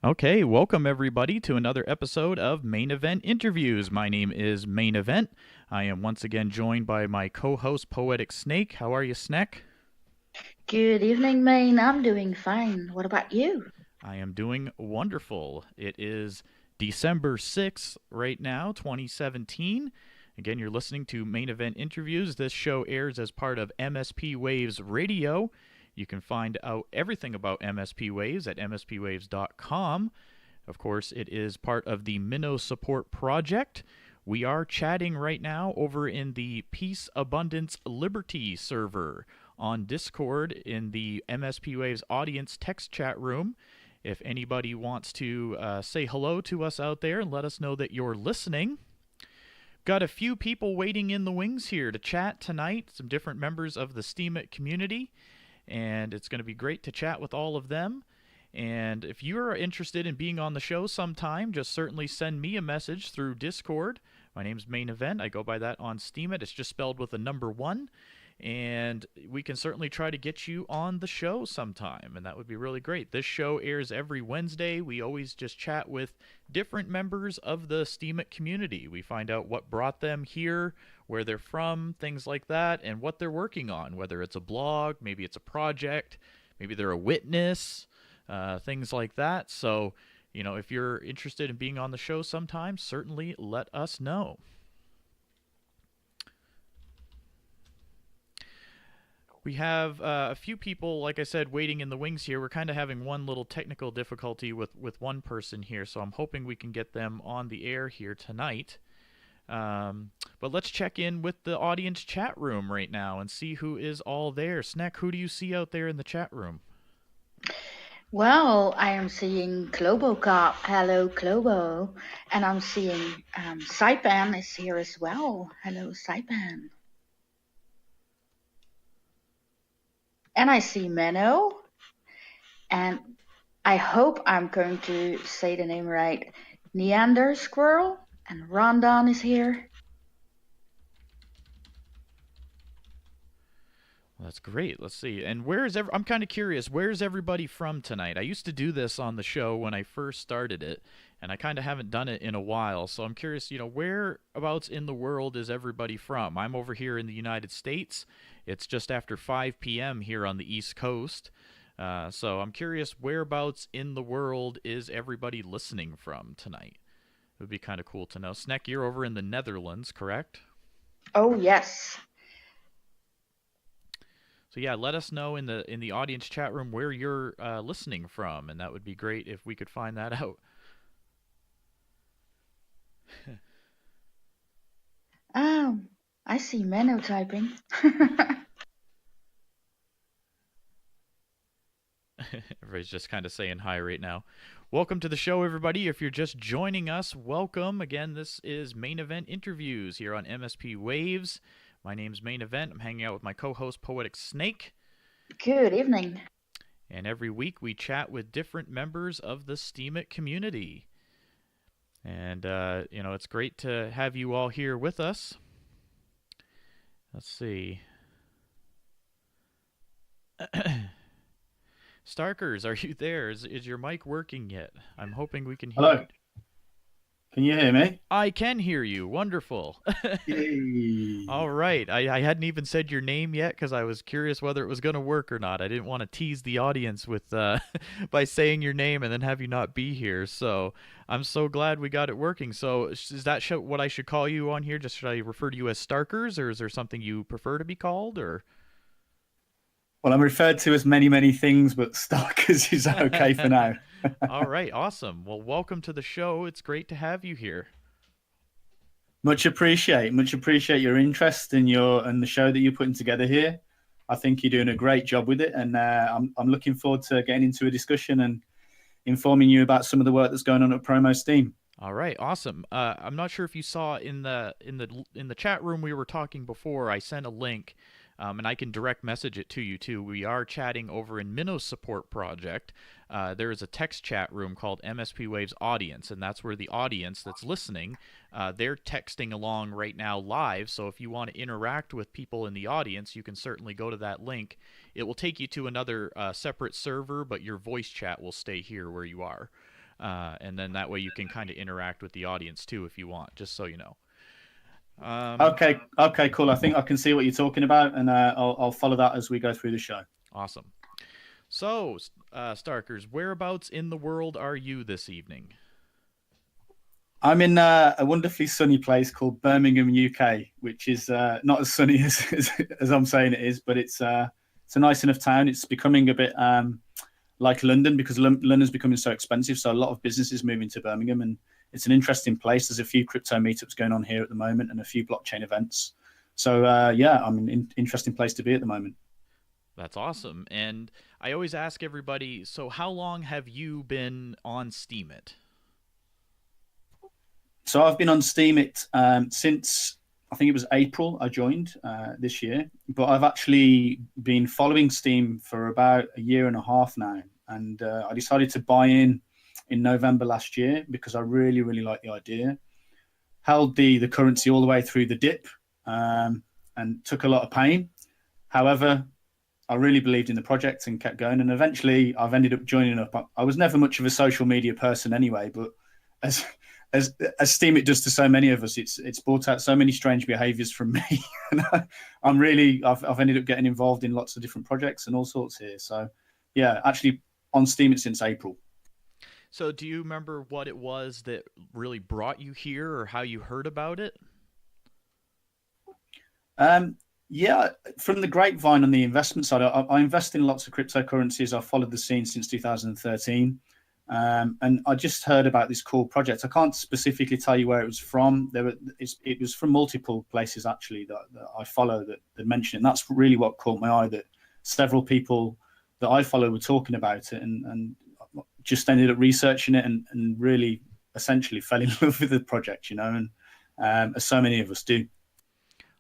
Okay, welcome everybody to another episode of Main Event Interviews. My name is Main Event. I am once again joined by my co-host Poetic Snake. How are you, Snake? Good evening, Maine. I'm doing fine. What about you? I am doing wonderful. It is December 6th right now, 2017. Again, you're listening to Main Event Interviews. This show airs as part of MSP Waves Radio. You can find out everything about MSP Waves at mspwaves.com. Of course, it is part of the Minnow Support Project. We are chatting right now over in the Peace, Abundance, Liberty server on Discord in the MSP Waves audience text chat room. If anybody wants to say hello to us out there and let us know that you're listening. Got a few people waiting in the wings here to chat tonight, some different members of the Steemit community, and it's going to be great to chat with all of them. And if you're interested in being on the show sometime, just certainly send me a message through Discord. My name's Main Event. I go by that on Steemit. It's just spelled with a number 1. And we can certainly try to get you on the show sometime, and that would be really great. This show airs every Wednesday. We always just chat with different members of the Steemit community. We find out what brought them here, where they're from, things like that, and what they're working on, whether it's a blog, maybe it's a project, maybe they're a witness, things like that. So, if you're interested in being on the show sometime, certainly let us know. We have a few people, like I said, waiting in the wings here. We're kind of having one little technical difficulty with one person here, so I'm hoping we can get them on the air here tonight. But let's check in with the audience chat room right now and see who is all there. Snack, who do you see out there in the chat room? Well, I am seeing Clobo Cop. Hello, Clobo. And I'm seeing Saipan is here as well. Hello, Saipan. And I see Menno. And I hope I'm going to say the name right. Neander Squirrel. And Rondon is here. Well, that's great. Let's see. And I'm kind of curious, where's everybody from tonight? I used to do this on the show when I first started it, and I kind of haven't done it in a while. So I'm curious, whereabouts in the world is everybody from? I'm over here in the United States. It's just after 5 p.m. here on the East Coast. So I'm curious, whereabouts in the world is everybody listening from tonight? It would be kind of cool to know. Sneck, you're over in the Netherlands, correct? Oh, yes. So yeah, let us know in the audience chat room where you're listening from, and that would be great if we could find that out. I see Menno typing. Everybody's just kind of saying hi right now. Welcome to the show, everybody. If you're just joining us, welcome. Again, this is Main Event Interviews here on MSP Waves. My name's Main Event. I'm hanging out with my co-host, Poetic Snake. Good evening. And every week we chat with different members of the Steemit community. And, it's great to have you all here with us. Let's see. Starkers, are you there? Is your mic working yet? I'm hoping we can hear Hello. you. Can you hear me? I can hear you. Wonderful. Yay. All right. I hadn't even said your name yet because I was curious whether it was going to work or not. I didn't want to tease the audience with by saying your name and then have you not be here. So I'm so glad we got it working. So is that what I should call you on here? Just should I refer to you as Starkers, or is there something you prefer to be called? Or Well, I'm referred to as many, many things, but Starkers is okay for now. All right. Awesome. Well, welcome to the show. It's great to have you here. Much appreciate your interest in the show that you're putting together here. I think you're doing a great job with it, and I'm looking forward to getting into a discussion and informing you about some of the work that's going on at Promo-Steem. All right, awesome. I'm not sure if you saw in the chat room we were talking before. I sent a link, and I can direct message it to you too. We are chatting over in Minnow Support Project. There is a text chat room called MSP Waves Audience, and that's where the audience that's listening, they're texting along right now live. So if you want to interact with people in the audience, you can certainly go to that link. It will take you to another separate server, but your voice chat will stay here where you are. And then that way you can kind of interact with the audience too if you want, just so you know. Okay, cool. I think I can see what you're talking about, and I'll follow that as we go through the show. Awesome. So, Starkers, whereabouts in the world are you this evening? I'm in a wonderfully sunny place called Birmingham, UK, which is not as sunny as I'm saying it is, but it's a nice enough town. It's becoming a bit like London, because London's becoming so expensive. So a lot of businesses moving to Birmingham, and it's an interesting place. There's a few crypto meetups going on here at the moment and a few blockchain events. So I'm an interesting place to be at the moment. That's awesome. And I always ask everybody, so how long have you been on Steemit? So I've been on Steemit since, I think it was April I joined this year, but I've actually been following Steem for about a year and a half now. And I decided to buy in November last year because I really, really like the idea. Held the currency all the way through the dip and took a lot of pain. However, I really believed in the project and kept going. And eventually I've ended up joining up. I was never much of a social media person anyway, but as Steemit does to so many of us, it's brought out so many strange behaviors from me. And I've ended up getting involved in lots of different projects and all sorts here. So yeah, actually on Steemit since April. So do you remember what it was that really brought you here, or how you heard about it? Yeah, from the grapevine on the investment side, I invest in lots of cryptocurrencies. I've followed the scene since 2013. And I just heard about this cool project. I can't specifically tell you where it was from. It was from multiple places, actually, that I follow that mentioned it. And that's really what caught my eye, that several people that I follow were talking about it, and just ended up researching it and really essentially fell in love with the project, and as so many of us do.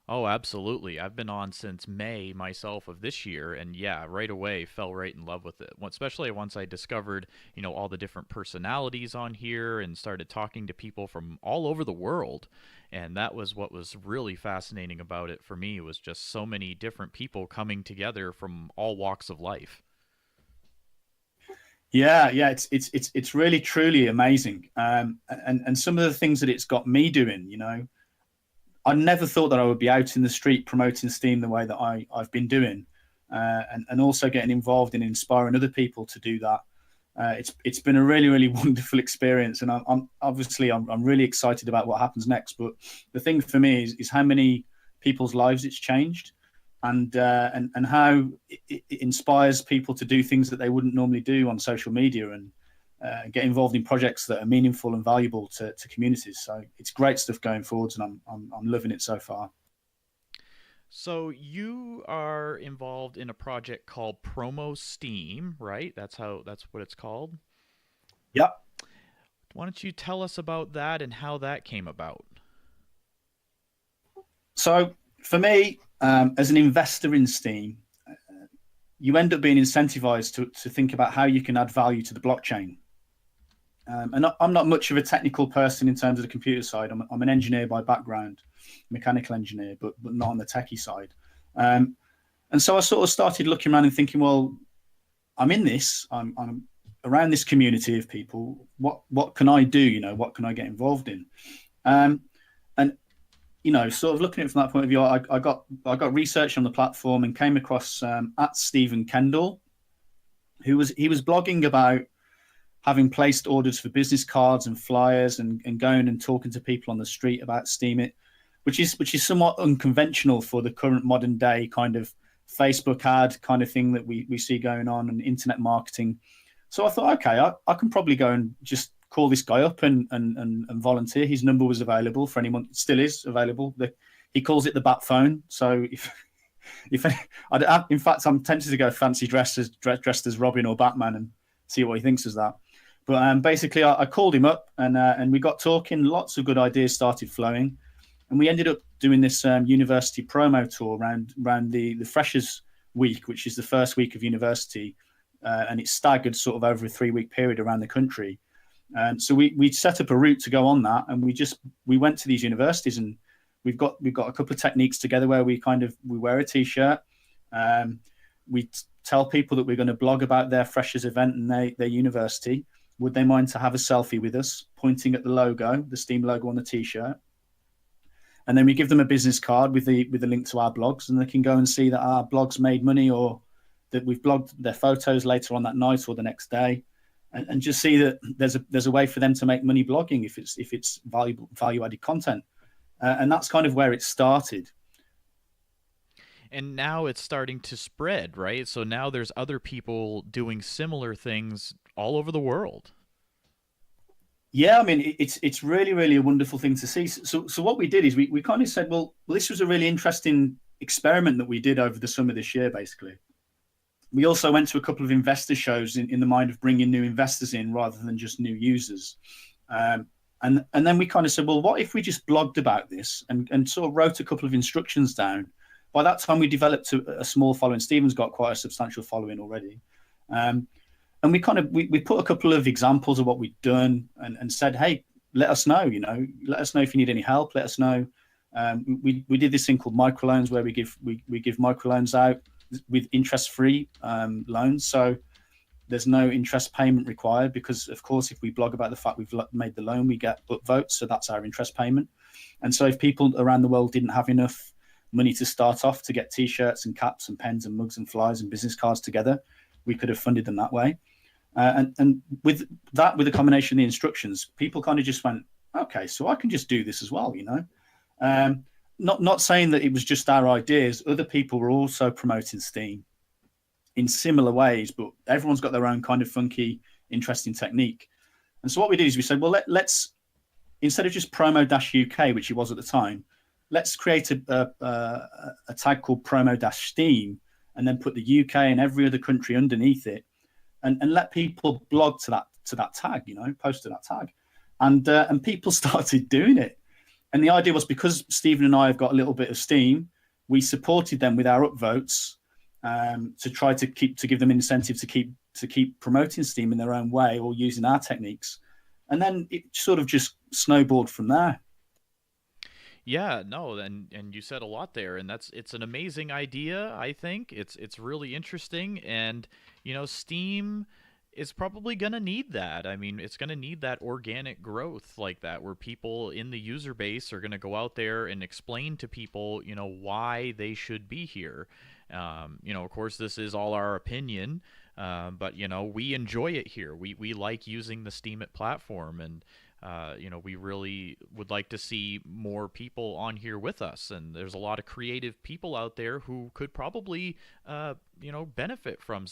Oh, absolutely. I've been on since May myself of this year, and yeah, right away fell right in love with it. Especially once I discovered, all the different personalities on here and started talking to people from all over the world. And that was what was really fascinating about it for me, was just so many different people coming together from all walks of life. Yeah, it's really truly amazing. And some of the things that it's got me doing, I never thought that I would be out in the street promoting Steem the way that I've been doing, and also getting involved in inspiring other people to do that. It's been a really, really wonderful experience, and I'm really excited about what happens next. But the thing for me is how many people's lives it's changed, and how it inspires people to do things that they wouldn't normally do on social media, and get involved in projects that are meaningful and valuable to communities. So it's great stuff going forwards, and I'm loving it so far. So you are involved in a project called Promo-Steem, right? That's what it's called. Yep. Why don't you tell us about that and how that came about? So for me, as an investor in Steem, you end up being incentivized to think about how you can add value to the blockchain. And I'm not much of a technical person in terms of the computer side. I'm an engineer by background, mechanical engineer, but not on the techie side. And so I sort of started looking around and thinking, well, I'm in this. I'm around this community of people. What can I do? What can I get involved in? And sort of looking at it from that point of view, I got research on the platform and came across at Stephen Kendall, he was blogging about having placed orders for business cards and flyers and going and talking to people on the street about Steemit, which is somewhat unconventional for the current modern day kind of Facebook ad kind of thing that we see going on, and internet marketing. So I thought, okay, I can probably go and just call this guy up and volunteer. His number was available for anyone. It still is available. He calls it the bat phone. So in fact, I'm tempted to go fancy dressed as Robin or Batman and see what he thinks of that. But basically, I called him up and we got talking. Lots of good ideas started flowing, and we ended up doing this university promo tour around the Freshers Week, which is the first week of university, and it's staggered sort of over a 3-week period around the country. So we set up a route to go on that, and we went to these universities, and we've got a couple of techniques together where we wear a t-shirt. We tell people that we're going to blog about their Freshers event and their university. would they mind to have a selfie with us, pointing at the logo, the Steem logo on the t-shirt? And then we give them a business card with the link to our blogs, and they can go and see that our blogs made money, or that we've blogged their photos later on that night or the next day, and just see that there's a way for them to make money blogging if it's value added content, and that's kind of where it started. And now it's starting to spread, right? So now there's other people doing similar things all over the world. Yeah, I mean, it's really, really a wonderful thing to see. So what we did is we kind of said, well, this was a really interesting experiment that we did over the summer this year, basically. We also went to a couple of investor shows in the mind of bringing new investors in rather than just new users. And then we kind of said, well, what if we just blogged about this and sort of wrote a couple of instructions down? By that time, we developed a small following. Stephen's got quite a substantial following already. And we put a couple of examples of what we'd done and said, hey, let us know if you need any help. Let us know. We did this thing called microloans, where we give microloans out with interest-free loans. So there's no interest payment required, because, of course, if we blog about the fact we've made the loan, we get upvotes. So that's our interest payment. And so if people around the world didn't have enough money to start off to get T-shirts and caps and pens and mugs and flyers and business cards together, we could have funded them that way. And with the combination of the instructions, people kind of just went, okay, so I can just do this as well, Not saying that it was just our ideas. Other people were also promoting Steem in similar ways, but everyone's got their own kind of funky, interesting technique. And so what we did is we said, well, let's instead of just Promo-UK, which it was at the time, let's create a tag called Promo-Steem, and then put the UK and every other country underneath it, and let people blog to that tag, post to that tag, and people started doing it. And the idea was, because Stephen and I have got a little bit of steam, we supported them with our upvotes to try to give them incentive to keep promoting Steem in their own way or using our techniques, and then it sort of just snowballed from there. Yeah, no, and you said a lot there, and it's an amazing idea. I think it's really interesting, and Steem is probably going to need that. I mean, it's going to need that organic growth like that, where people in the user base are going to go out there and explain to people, why they should be here. Of course, this is all our opinion, but we enjoy it here. We like using the Steemit platform, and we really would like to see more people on here with us. And there's a lot of creative people out there who could probably, benefit from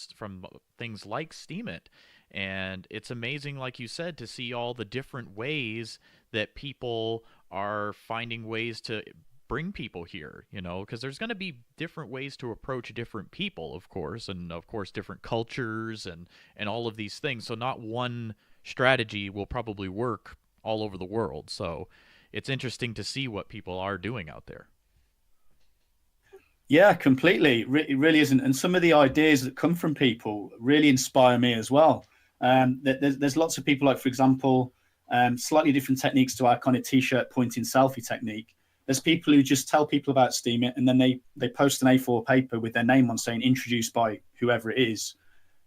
things like Steemit. And it's amazing, like you said, to see all the different ways that people are finding ways to bring people here, because there's going to be different ways to approach different people, of course, and of course different cultures and all of these things. So not one strategy will probably work all over the world. So it's interesting to see what people are doing out there. Yeah, completely. It really isn't. And some of the ideas that come from people really inspire me as well. There's lots of people, like, for example, slightly different techniques to our kind of t-shirt pointing selfie technique. There's people who just tell people about Steemit, and then they post an A4 paper with their name on, saying introduced by whoever it is.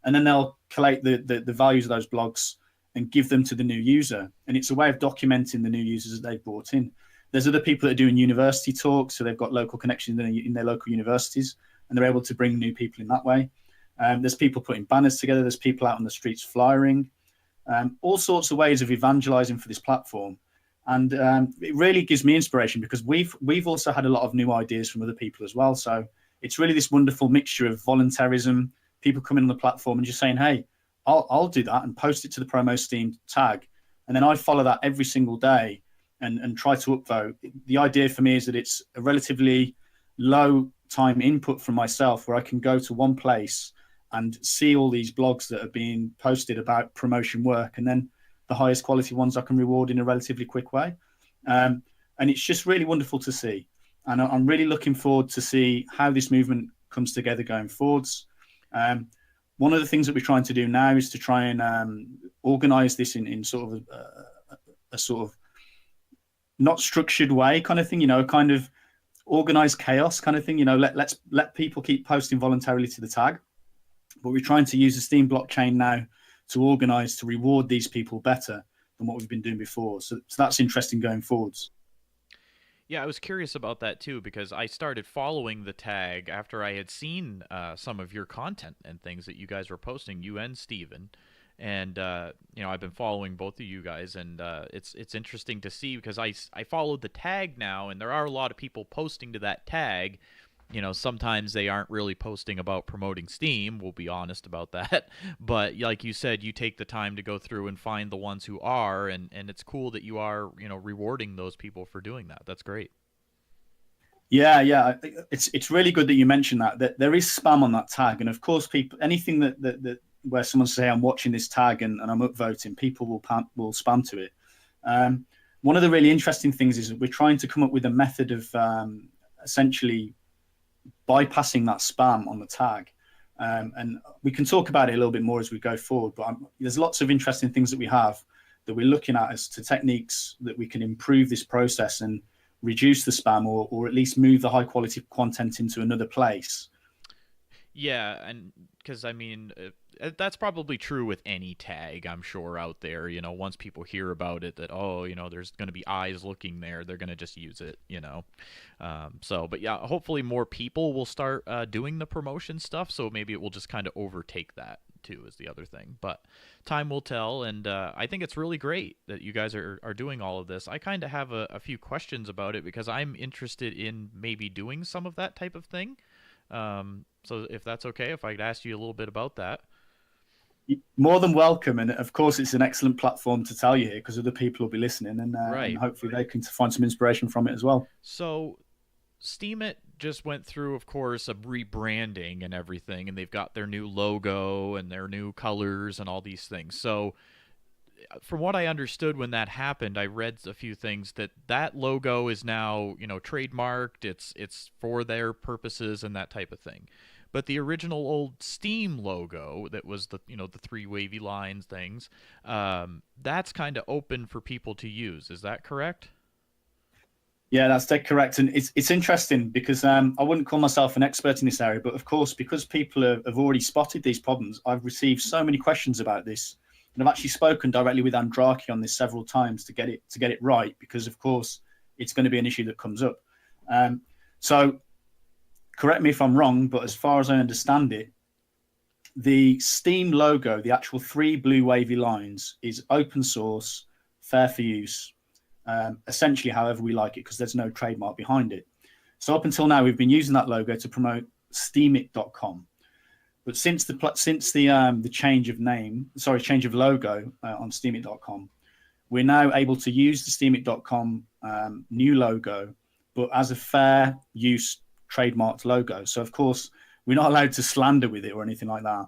And then they'll collate the values of those blogs and give them to the new user. And it's a way of documenting the new users that they've brought in. There's other people that are doing university talks, so they've got local connections in their local universities, and they're able to bring new people in that way. There's people putting banners together. There's people out on the streets flyering, all sorts of ways of evangelizing for this platform. And it really gives me inspiration, because we've also had a lot of new ideas from other people as well. So it's really this wonderful mixture of voluntarism, people coming on the platform and just saying, hey, I'll do that and post it to the Promo-Steem tag. And then I follow that every single day and try to upvote. The idea for me is that it's a relatively low time input from myself, where I can go to one place and see all these blogs that are being posted about promotion work. And then the highest quality ones I can reward in a relatively quick way. And it's just really wonderful to see. And I'm really looking forward to see how this movement comes together going forwards. One of the things that we're trying to do now is to try and organize this in sort of a sort of not structured way kind of thing, kind of organized chaos kind of thing. Let's let people keep posting voluntarily to the tag. But we're trying to use the Steem blockchain now to organise to reward these people better than what we've been doing before. So that's interesting going forwards. Yeah, I was curious about that too because I started following the tag after I had seen some of your content and things that you guys were posting, you and Steven. And I've been following both of you guys, and it's interesting to see because I followed the tag now, and there are a lot of people posting to that tag. Sometimes they aren't really posting about promoting Steem. We'll be honest about that. But like you said, you take the time to go through and find the ones who are, and it's cool that you are, rewarding those people for doing that. That's great. Yeah. It's really good that you mentioned that there is spam on that tag. And of course, people, anything that where someone say I'm watching this tag and I'm upvoting, people will spam to it. One of the really interesting things is that we're trying to come up with a method of essentially bypassing that spam on the tag. And we can talk about it a little bit more as we go forward, but there's lots of interesting things that we have that we're looking at as to techniques that we can improve this process and reduce the spam or at least move the high quality content into another place. Yeah, and because that's probably true with any tag, I'm sure, out there. Once people hear about it, that there's going to be eyes looking there, they're going to just use it. But yeah, hopefully more people will start doing the promotion stuff. So maybe it will just kind of overtake that too, is the other thing. But time will tell, and I think it's really great that you guys are doing all of this. I kind of have a few questions about it because I'm interested in maybe doing some of that type of thing. So if that's okay, if I could ask you a little bit about that. More than welcome, and of course it's an excellent platform to tell you here because other people will be listening, and hopefully they can find some inspiration from it as well. So Steemit just went through, of course, a rebranding and everything, and they've got their new logo and their new colors and all these things. So from what I understood when that happened, I read a few things that logo is now, trademarked. It's for their purposes and that type of thing. But the original old Steem logo that was the three wavy lines things, that's kind of open for people to use. Is that correct? Yeah, that's dead correct. And it's interesting because I wouldn't call myself an expert in this area, but of course, because people have already spotted these problems, I've received so many questions about this. And I've actually spoken directly with Andraki on this several times to get it right, because of course it's going to be an issue that comes up. So correct me if I'm wrong, but as far as I understand it, the Steem logo, the actual three blue wavy lines, is open source, fair for use, essentially however we like it, because there's no trademark behind it. So up until now, we've been using that logo to promote Steemit.com. But since the change of logo on Steemit.com, we're now able to use the Steemit.com new logo, but as a fair use trademarked logo. So of course, we're not allowed to slander with it or anything like that.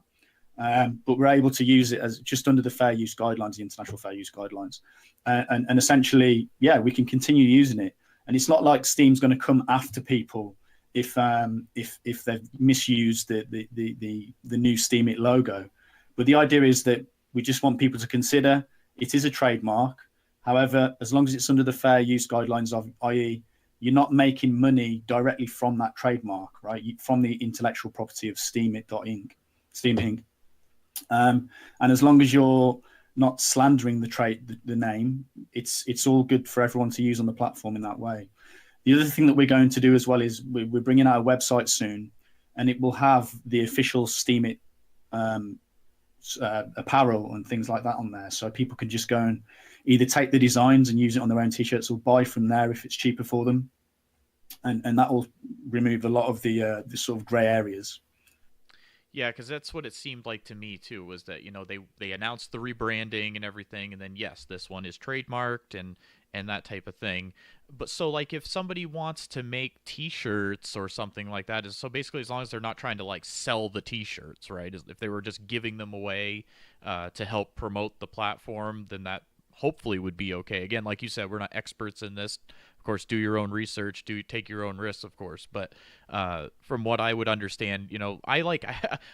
But we're able to use it as just under the fair use guidelines, the international fair use guidelines. And essentially, yeah, we can continue using it. And it's not like Steam's going to come after people if they've misused the new Steemit logo. But the idea is that we just want people to consider it is a trademark. However, as long as it's under the fair use guidelines of, i.e., you're not making money directly from that trademark, right? From the intellectual property of Steemit Inc. And as long as you're not slandering the name, it's all good for everyone to use on the platform in that way. The other thing that we're going to do as well is we're bringing out a website soon, and it will have the official Steemit apparel and things like that on there. So people can just go and either take the designs and use it on their own t-shirts or buy from there if it's cheaper for them. And that will remove a lot of the sort of gray areas. Yeah, because that's what it seemed like to me too, was that they announced the rebranding and everything, and then yes, this one is trademarked and that type of thing. But so like if somebody wants to make t-shirts or something like that, so basically as long as they're not trying to like sell the t-shirts, right? If they were just giving them away to help promote the platform, then that hopefully would be okay. Again, like you said, we're not experts in this. Of course, do your own research, take your own risks, of course. But from what I would understand,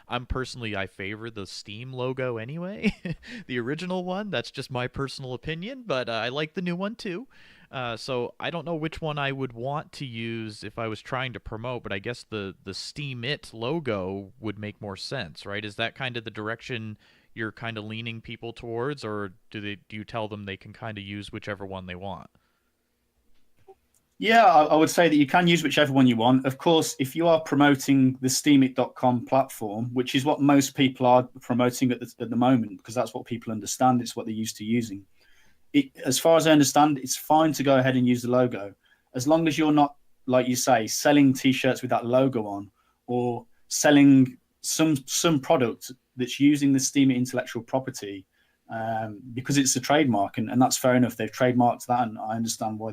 I'm personally, I favor the Steem logo anyway, the original one. That's just my personal opinion, but I like the new one too. So I don't know which one I would want to use if I was trying to promote, but I guess the Steemit logo would make more sense, right? Is that kind of the direction you're kind of leaning people towards, or do you tell them they can kind of use whichever one they want? Yeah, I would say that you can use whichever one you want. Of course, if you are promoting the Steemit.com platform, which is what most people are promoting at the moment, because that's what people understand, it's what they're used to using. As far as I understand, it's fine to go ahead and use the logo, as long as you're not, like you say, selling T-shirts with that logo on, or selling some product that's using the Steemit intellectual property, because it's a trademark, and that's fair enough. They've trademarked that, and I understand why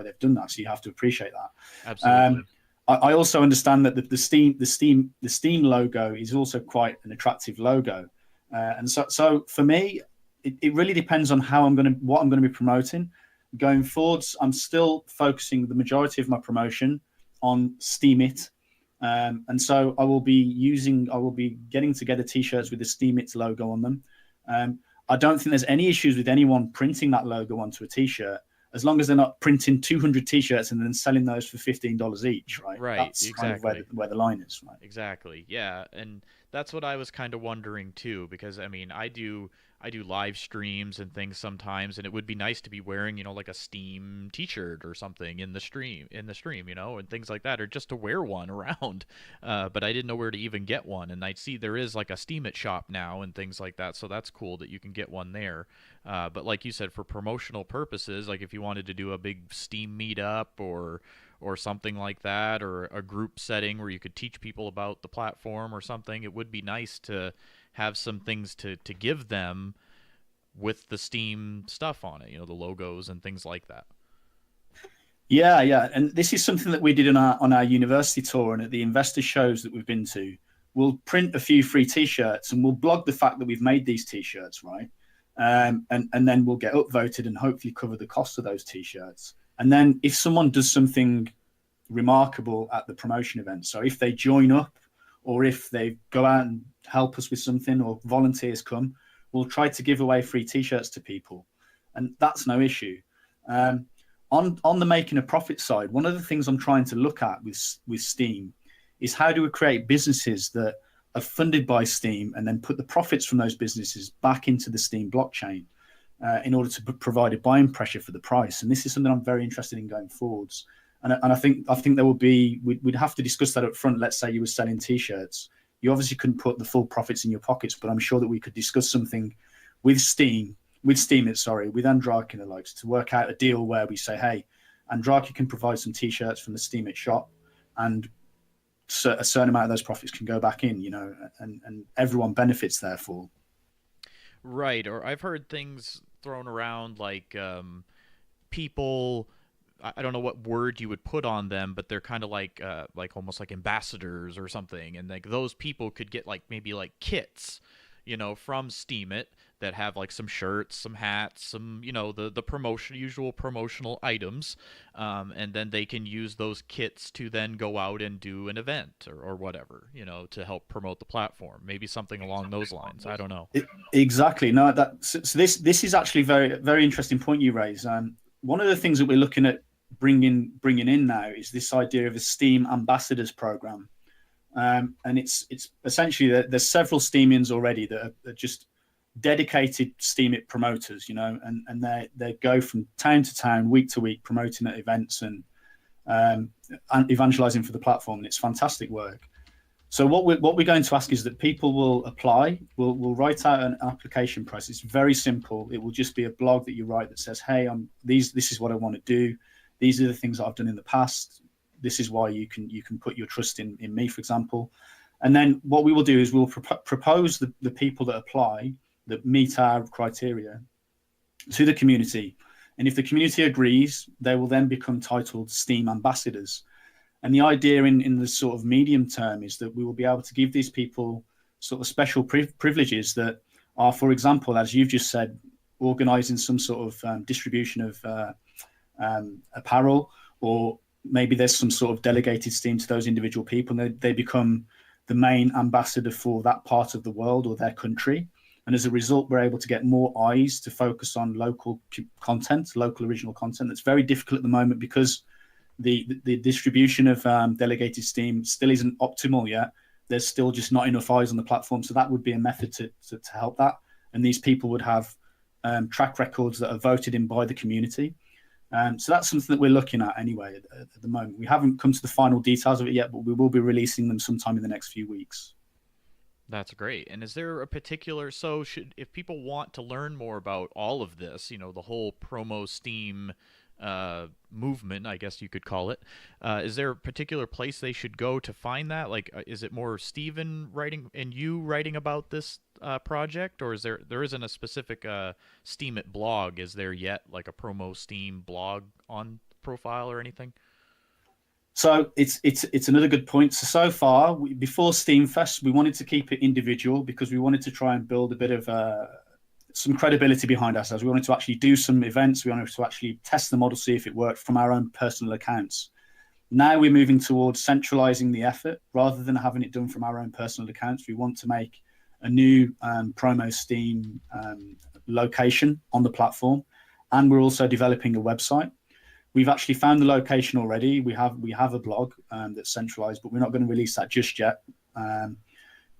they've done that. So you have to appreciate that. Absolutely. I also understand that the Steem logo is also quite an attractive logo, and so for me, it really depends on what I'm going to be promoting. Going forwards, I'm still focusing the majority of my promotion on Steemit, and so I will be getting together T-shirts with the Steemit logo on them. I don't think there's any issues with anyone printing that logo onto a T-shirt, as long as they're not printing 200 T-shirts and then selling those for $15 each, right? Right, That's exactly. kind of where the line is, right? Exactly. Yeah, and that's what I was kind of wondering too, because I mean, I do live streams and things sometimes, and it would be nice to be wearing, like a Steam T-shirt or something in the stream, and things like that, or just to wear one around. But I didn't know where to even get one, and I see there is like a Steemit shop now and things like that, so that's cool that you can get one there. But like you said, for promotional purposes, like if you wanted to do a big Steam meetup or something like that, or a group setting where you could teach people about the platform or something, it would be nice to have some things to give them with the Steam stuff on it, the logos and things like that. Yeah, and this is something that we did on our university tour and at the investor shows that we've been to. We'll print a few free T-shirts and we'll blog the fact that we've made these T-shirts, right? And then we'll get upvoted and hopefully cover the cost of those T-shirts. And then if someone does something remarkable at the promotion event, so if they join up or if they go out and help us with something or volunteers come, we'll try to give away free T-shirts to people. And that's no issue. On the making a profit side, one of the things I'm trying to look at with Steem is how do we create businesses that are funded by Steem and then put the profits from those businesses back into the Steem blockchain in order to provide a buying pressure for the price. And this is something I'm very interested in going forwards. And I think there will be, we'd have to discuss that up front. Let's say you were selling T-shirts. You obviously couldn't put the full profits in your pockets, but I'm sure that we could discuss something with Steemit, with Andraki and the likes, to work out a deal where we say, hey, Andraki can provide some T-shirts from the Steemit shop, and a certain amount of those profits can go back in, and everyone benefits therefore. Right, or I've heard things thrown around like people. I don't know what word you would put on them, but they're kind of like almost like ambassadors or something, and like those people could get like maybe like kits, from Steemit that have like some shirts, some hats, some the usual promotional items, and then they can use those kits to then go out and do an event or whatever, to help promote the platform. Maybe something along those lines. I don't know. Exactly. No, so this is actually very very interesting point you raise. One of the things that we're looking at bringing in now is this idea of a Steem ambassadors program, and it's essentially that there's several Steemians already that are just dedicated Steemit promoters, and they go from town to town, week to week, promoting at events and evangelizing for the platform. And it's fantastic work. So what we're going to ask is that people will apply. We'll write out an application process. It's very simple. It will just be a blog that you write that says, hey, this is what I want to do. These are the things that I've done in the past. This is why you can put your trust in me, for example. And then what we will do is we'll propose the people that apply, that meet our criteria, to the community. And if the community agrees, they will then become titled Steem ambassadors. And the idea in the sort of medium term is that we will be able to give these people sort of special privileges that are, for example, as you've just said, organizing some sort of distribution of apparel, or maybe there's some sort of delegated Steem to those individual people, and they become the main ambassador for that part of the world or their country. And as a result, we're able to get more eyes to focus on local content, local original content. That's very difficult at the moment because the distribution of delegated Steem still isn't optimal yet. there's still just not enough eyes on the platform. So that would be a method to help that. And these people would have track records that are voted in by the community. So that's something that we're looking at anyway at the moment. We haven't come to the final details of it yet, but we will be releasing them sometime in the next few weeks. That's great. And is there a particular, so if people want to learn more about all of this, you know, the whole Promo-Steem movement, I guess you could call it, is there a particular place they should go to find that? Like, is it more Steven writing and you writing about this project, or is there isn't a specific Steemit blog? Is there yet like a Promo-Steem blog on profile or anything? So it's another good point. So far, before Steamfest, we wanted to keep it individual because we wanted to try and build a bit of some credibility behind ourselves. We wanted to actually do some events. We wanted to actually test the model, see if it worked from our own personal accounts. Now we're moving towards centralizing the effort rather than having it done from our own personal accounts. We want to make a new Promo-Steem location on the platform, and we're also developing a website. We've actually found the location already. We have a blog that's centralized, but we're not going to release that just yet.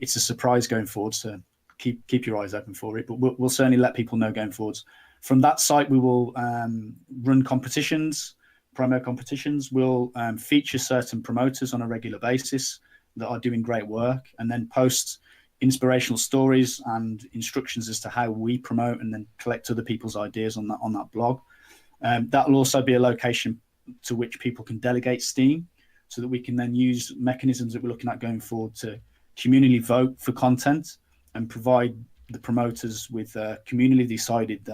It's a surprise going forward, so keep your eyes open for it. But we'll certainly let people know going forwards. From that site, we will run competitions, promo competitions. We'll feature certain promoters on a regular basis that are doing great work, and then post inspirational stories and instructions as to how we promote, and then collect other people's ideas on that blog. That will also be a location to which people can delegate Steem, so that we can then use mechanisms that we're looking at going forward to communally vote for content and provide the promoters with a communally decided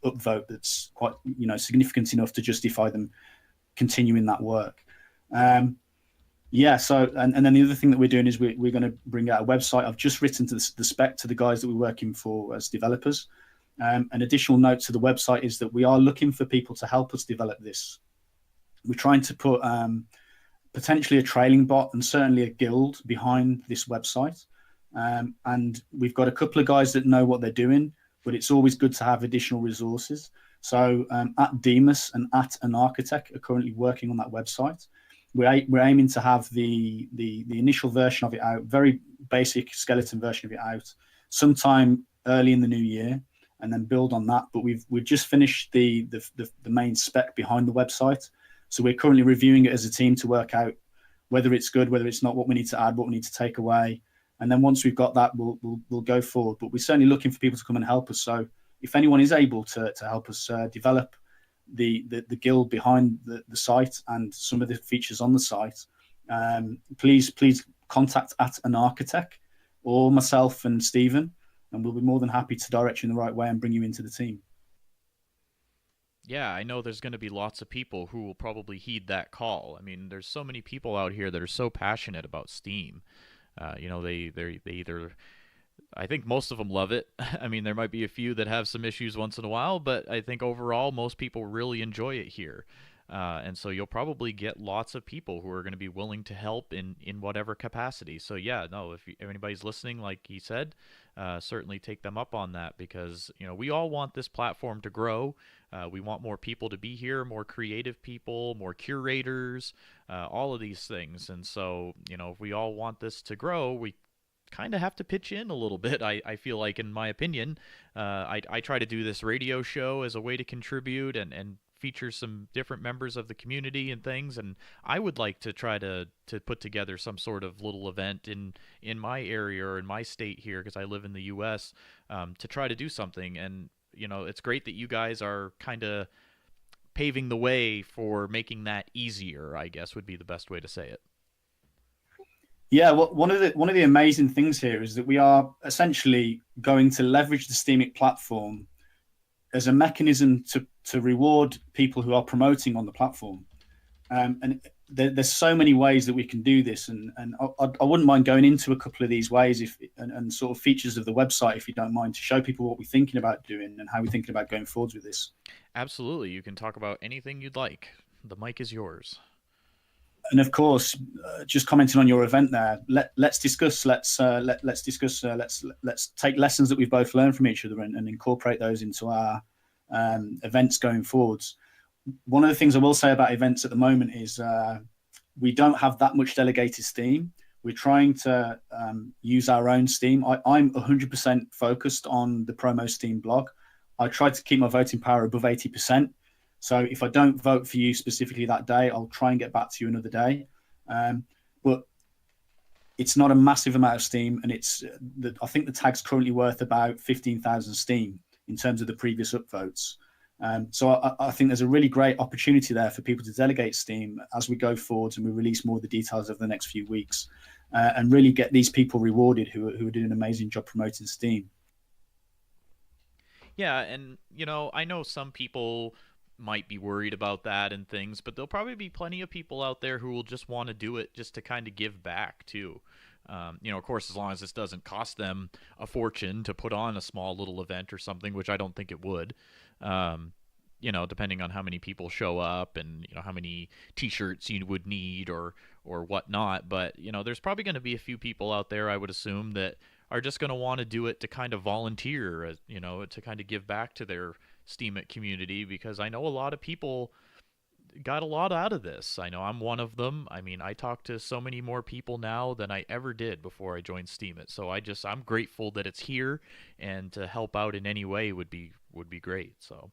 upvote that's quite significant enough to justify them continuing that work. So and then the other thing that we're doing is we're going to bring out a website. I've just written to the spec to the guys that we're working for as developers. An additional note to the website is that we are looking for people to help us develop this. We're trying to put potentially a trailing bot and certainly a guild behind this website. And we've got a couple of guys that know what they're doing, but it's always good to have additional resources. So at Demas and at an architect are currently working on that website. We're aiming to have the initial version of it out, very basic skeleton version of it out, sometime early in the new year, and then build on that. But we've just finished the main spec behind the website, so we're currently reviewing it as a team to work out whether it's good, whether it's not, what we need to add, what we need to take away, and then once we've got that, we'll go forward. But we're certainly looking for people to come and help us. So if anyone is able to help us develop the guild behind the site and some of the features on the site, please contact at an architect or myself and Stephen, and we'll be more than happy to direct you in the right way and bring you into the team. Yeah, I know there's going to be lots of people who will probably heed that call. I mean, there's so many people out here that are so passionate about Steem. They either, I think most of them love it. I mean, there might be a few that have some issues once in a while, but I think overall most people really enjoy it here. And so you'll probably get lots of people who are going to be willing to help in whatever capacity. So yeah, no, if anybody's listening, like he said, certainly take them up on that, because we all want this platform to grow. We want more people to be here, more creative people, more curators, all of these things. And so if we all want this to grow, we kind of have to pitch in a little bit. I feel like, in my opinion, I try to do this radio show as a way to contribute and feature some different members of the community and things, and I would like to try to put together some sort of little event in my area or in my state here, because I live in the US, to try to do something. And it's great that you guys are kind of paving the way for making that easier, I guess would be the best way to say it. Yeah, well, one of the amazing things here is that we are essentially going to leverage the Steemit platform as a mechanism to reward people who are promoting on the platform. And there's so many ways that we can do this, and I wouldn't mind going into a couple of these ways and sort of features of the website, if you don't mind, to show people what we're thinking about doing and how we're thinking about going forwards with this. Absolutely, you can talk about anything you'd like. The mic is yours. And of course, just commenting on your event there, let's discuss. Let's take lessons that we've both learned from each other and incorporate those into our events going forwards. One of the things I will say about events at the moment is we don't have that much delegated Steem. We're trying to use our own Steem. I'm 100% focused on the Promo-Steem blog. I try to keep my voting power above 80%. So if I don't vote for you specifically that day, I'll try and get back to you another day. But it's not a massive amount of Steem, and I think the tag's currently worth about 15,000 Steem in terms of the previous upvotes. So I think there's a really great opportunity there for people to delegate Steem as we go forwards and we release more of the details over the next few weeks, and really get these people rewarded who are doing an amazing job promoting Steem. Yeah, and I know some people might be worried about that and things, but there'll probably be plenty of people out there who will just want to do it just to kind of give back too. Of course, as long as this doesn't cost them a fortune to put on a small little event or something, which I don't think it would. Depending on how many people show up and how many T-shirts you would need or whatnot. But there's probably going to be a few people out there, I would assume, that are just going to want to do it to kind of volunteer, to kind of give back to their Steemit community, because I know a lot of people got a lot out of this. I know I'm one of them. I mean, I talk to so many more people now than I ever did before I joined Steemit. So I'm grateful that it's here, and to help out in any way would be great. So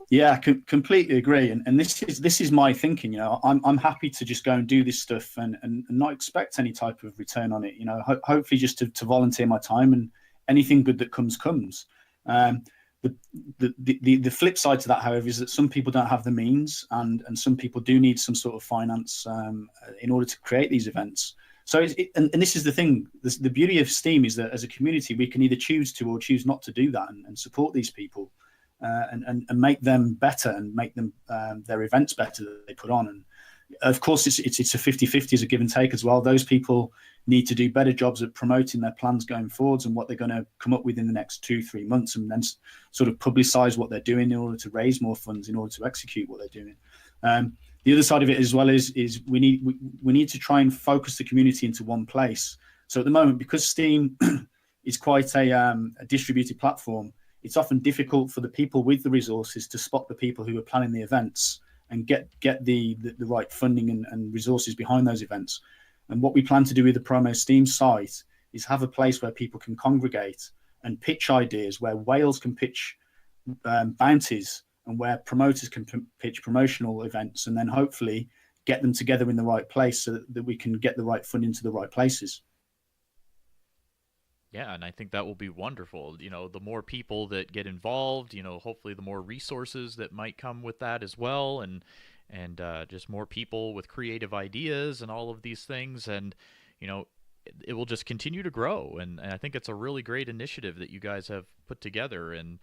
yeah, completely agree. And this is my thinking. I'm happy to just go and do this stuff and not expect any type of return on it. Hopefully just to volunteer my time, and anything good that comes. The flip side to that, however, is that some people don't have the means, and some people do need some sort of finance in order to create these events. So, and this is the thing. The beauty of Steem is that as a community, we can either choose to or choose not to do that, and support these people, and make them better, and make them their events better that they put on. And of course, it's a 50-50 as a give and take as well. Those people need to do better jobs at promoting their plans going forwards and what they're going to come up with in the next 2-3 months, and then sort of publicize what they're doing in order to raise more funds in order to execute what they're doing. The other side of it as well is we need to try and focus the community into one place. So at the moment, because Steem is quite a distributed platform, it's often difficult for the people with the resources to spot the people who are planning the events and get the right funding and resources behind those events. And what we plan to do with the Promo-Steem site is have a place where people can congregate and pitch ideas, where whales can pitch bounties, and where promoters can pitch promotional events, and then hopefully get them together in the right place so that we can get the right funding to the right places. Yeah, and I think that will be wonderful. The more people that get involved, hopefully the more resources that might come with that as well, and just more people with creative ideas and all of these things, and it will just continue to grow. And I think it's a really great initiative that you guys have put together. And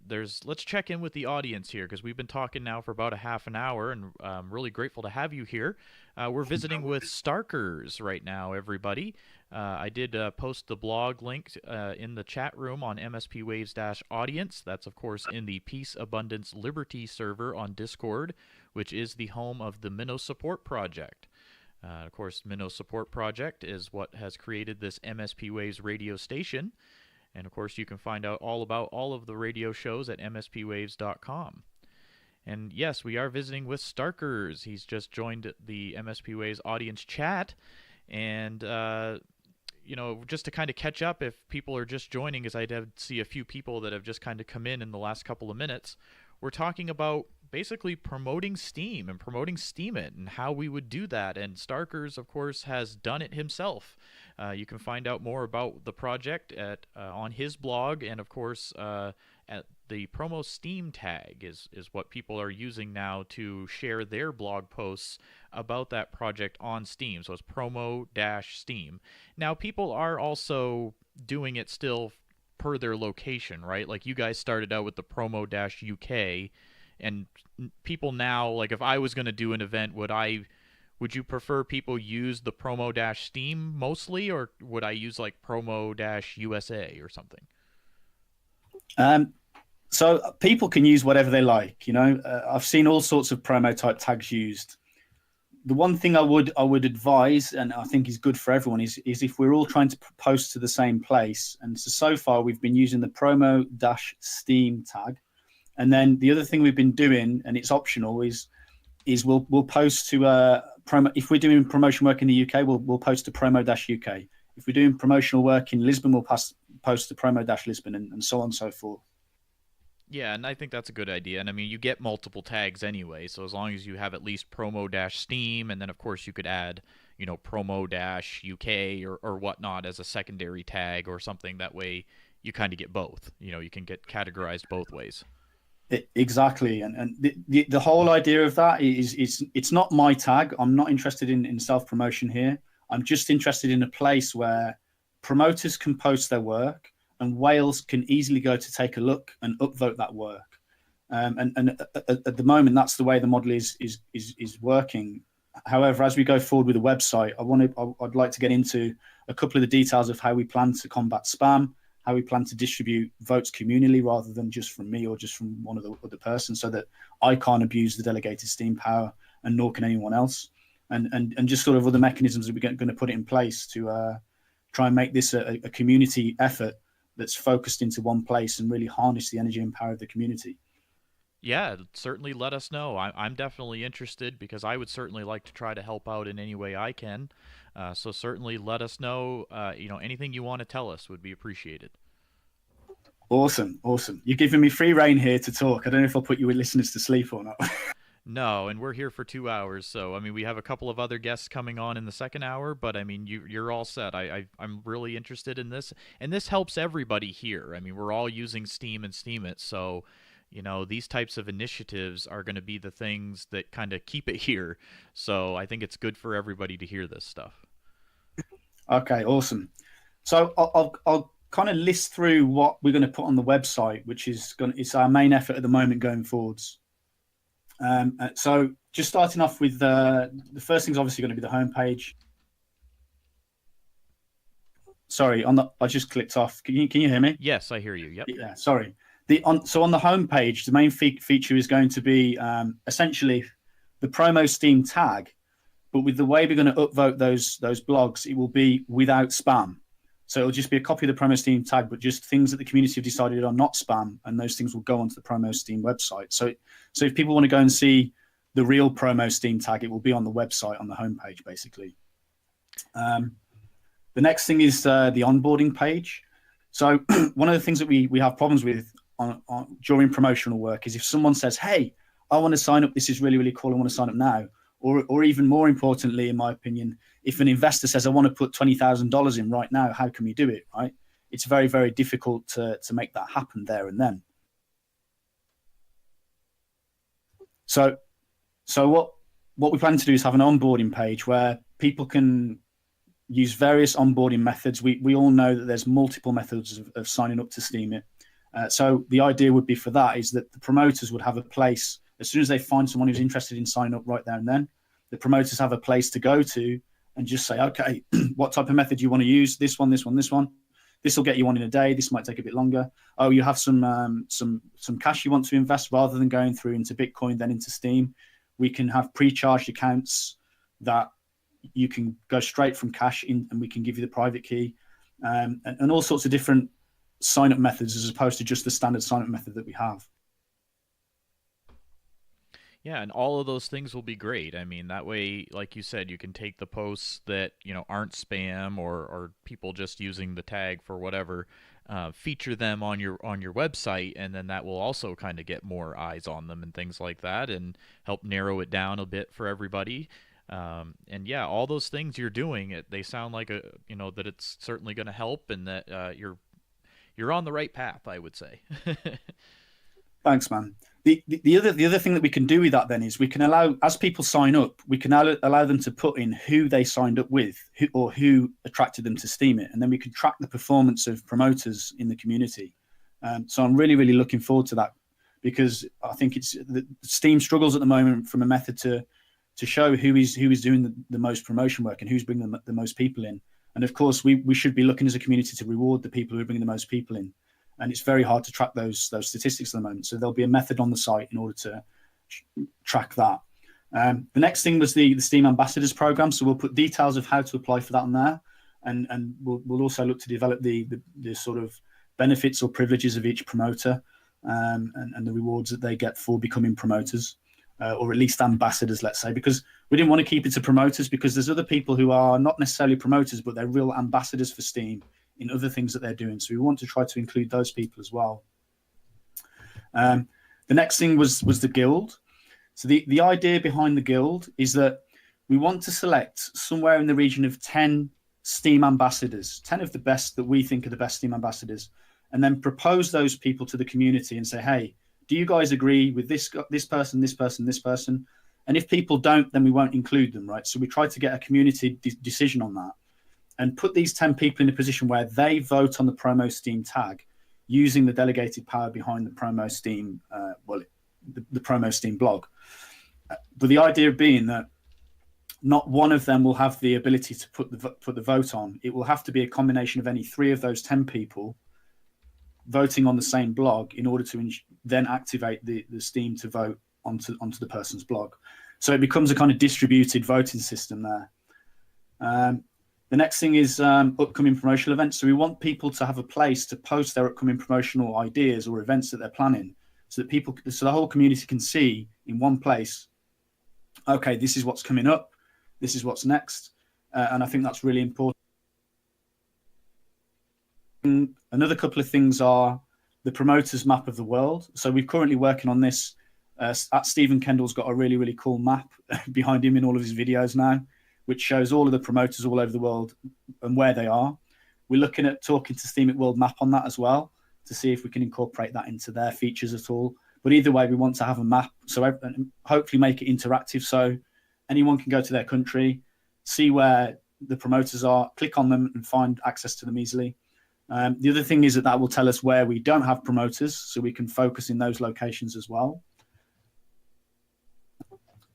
let's check in with the audience here, because we've been talking now for about a half an hour, and I'm really grateful to have you here. We're visiting with Starkers right now, everybody. I did post the blog link in the chat room on MSP Waves-audience. That's, of course, in the Peace, Abundance, Liberty server on Discord, which is the home of the Minnow Support Project. Of course, Minnow Support Project is what has created this MSP Waves radio station. And, of course, you can find out all about all of the radio shows at mspwaves.com. And, yes, we are visiting with Starkers. He's just joined the MSP Waves audience chat. And, just to kind of catch up, if people are just joining, as I did see a few people that have just kind of come in the last couple of minutes, we're talking about basically promoting Steem and promoting Steemit and how we would do that. And Starkers, of course, has done it himself. You can find out more about the project on his blog, and of course at the Promo-Steem tag is what people are using now to share their blog posts about that project on Steem. So it's Promo-Steem. Now, people are also doing it still per their location, right? Like, you guys started out with the Promo-UK, and people now, like, if I was going to do an event, would you prefer people use the Promo-Steem mostly, or would I use like Promo-USA or something? So people can use whatever they like. I've seen all sorts of promo type tags used. The one thing I would advise, and I think is good for everyone, is if we're all trying to post to the same place. And so far we've been using the Promo-Steem tag. And then the other thing we've been doing, and it's optional, is we'll post to if we're doing promotion work in the UK, we'll post to Promo-UK. If we're doing promotional work in Lisbon, we'll post to Promo-Lisbon, and so on and so forth. Yeah, and I think that's a good idea. And I mean, you get multiple tags anyway, so as long as you have at least Promo-Steem, and then of course you could add, Promo-UK or whatnot as a secondary tag or something. That way you kind of get both. You can get categorized both ways. Exactly, and the whole idea of that is it's not my tag. I'm not interested in self promotion here. I'm just interested in a place where promoters can post their work and whales can easily go to take a look and upvote that work. And at the moment, that's the way the model is working. However, as we go forward with the website, I'd like to get into a couple of the details of how we plan to combat spam, how we plan to distribute votes communally rather than just from me or just from one of the other persons, so that I can't abuse the delegated Steem power and nor can anyone else. And just sort of other mechanisms that we're going to put in place to try and make this a community effort that's focused into one place and really harness the energy and power of the community. Yeah, certainly let us know. I'm definitely interested because I would certainly like to try to help out in any way I can. So certainly let us know. Anything you want to tell us would be appreciated. Awesome. You're giving me free rein here to talk. I don't know if I'll put you listeners to sleep or not. No, and we're here for 2 hours, so I mean we have a couple of other guests coming on in the second hour, but I mean you're all set. I'm really interested in this, and this helps everybody here. I mean we're all using Steem and Steemit, so these types of initiatives are going to be the things that kind of keep it here. So I think it's good for everybody to hear this stuff. Okay, awesome. So I'll kind of list through what we're going to put on the website, which it's our main effort at the moment going forwards. So just starting off with the first thing's obviously going to be the homepage. Sorry, I just clicked off. Can you hear me? Yes, I hear you. Yep. Yeah, sorry. So on the homepage, the main feature is going to be essentially the Promo-Steem tag, but with the way we're going to upvote those blogs, it will be without spam. So it'll just be a copy of the Promo-Steem tag, but just things that the community have decided are not spam, and those things will go onto the Promo-Steem website. So if people want to go and see the real Promo-Steem tag, it will be on the website, on the homepage, basically. The next thing is the onboarding page. So one of the things that we have problems with during promotional work is if someone says, hey, I want to sign up, this is really, really cool, I want to sign up now. Or even more importantly, in my opinion, if an investor says, I want to put $20,000 in right now, how can we do it, right? It's very, very difficult to make that happen there and then. So what we plan to do is have an onboarding page where people can use various onboarding methods. We all know that there's multiple methods of signing up to Steemit. So the idea would be for that is that the promoters would have a place, as soon as they find someone who's interested in signing up right there and then, the promoters have a place to go to and just say, okay, what type of method do you want to use? This one, this one, this one. This will get you on in a day. This might take a bit longer. Oh, you have some cash you want to invest, rather than going through into Bitcoin, then into Steem. We can have pre-charged accounts that you can go straight from cash in, and we can give you the private key, and all sorts of different sign-up methods as opposed to just the standard sign-up method that we have. Yeah, and all of those things will be great. I mean, that way, like you said, you can take the posts that, aren't spam or people just using the tag for whatever, feature them on your website, and then that will also kind of get more eyes on them and things like that, and help narrow it down a bit for everybody. And yeah, all those things you're doing, they sound like that it's certainly going to help, and that you're on the right path, I would say. Thanks, man. The other thing that we can do with that then is we can allow, as people sign up, we can allow them to put in who they signed up with, who attracted them to Steemit, and then we can track the performance of promoters in the community. So I'm really, really looking forward to that, because I think Steem struggles at the moment from a method to show who is doing the most promotion work and who's bringing the most people in. And of course, we should be looking as a community to reward the people who are bringing the most people in. And it's very hard to track those statistics at the moment. So there'll be a method on the site in order to track that. The next thing was the Steem Ambassadors program. So we'll put details of how to apply for that on there. And we'll also look to develop the sort of benefits or privileges of each promoter, and the rewards that they get for becoming promoters. or at least ambassadors, let's say, because we didn't want to keep it to promoters, because there's other people who are not necessarily promoters, but they're real ambassadors for Steem in other things that they're doing. So we want to try to include those people as well. The next thing was the guild. So the idea behind the guild is that we want to select somewhere in the region of 10 Steem ambassadors, 10 of the best that we think are the best Steem ambassadors, and then propose those people to the community and say, hey, do you guys agree with this person, this person, this person? And if people don't, then we won't include them, right? So we try to get a community decision on that and put these 10 people in a position where they vote on the Promo-Steem tag using the delegated power behind the Promo-Steem, the Promo-Steem blog. But the idea being that not one of them will have the ability to put the vote on. It will have to be a combination of any 3 of those 10 people voting on the same blog in order to then activate the Steem to vote onto the person's blog. So it becomes a kind of distributed voting system there. The next thing is upcoming promotional events. So we want people to have a place to post their upcoming promotional ideas or events that they're planning, so that the whole community can see in one place, okay, this is what's coming up, this is what's next. And I think that's really important. Another couple of things are the promoters map of the world. So we're currently working on this. Stephen Kendall's got a really, really cool map behind him in all of his videos now, which shows all of the promoters all over the world and where they are. We're looking at talking to Steemit World Map on that as well, to see if we can incorporate that into their features at all. But either way, we want to have a map, so hopefully make it interactive, so anyone can go to their country, see where the promoters are, click on them and find access to them easily. The other thing is that will tell us where we don't have promoters, so we can focus in those locations as well.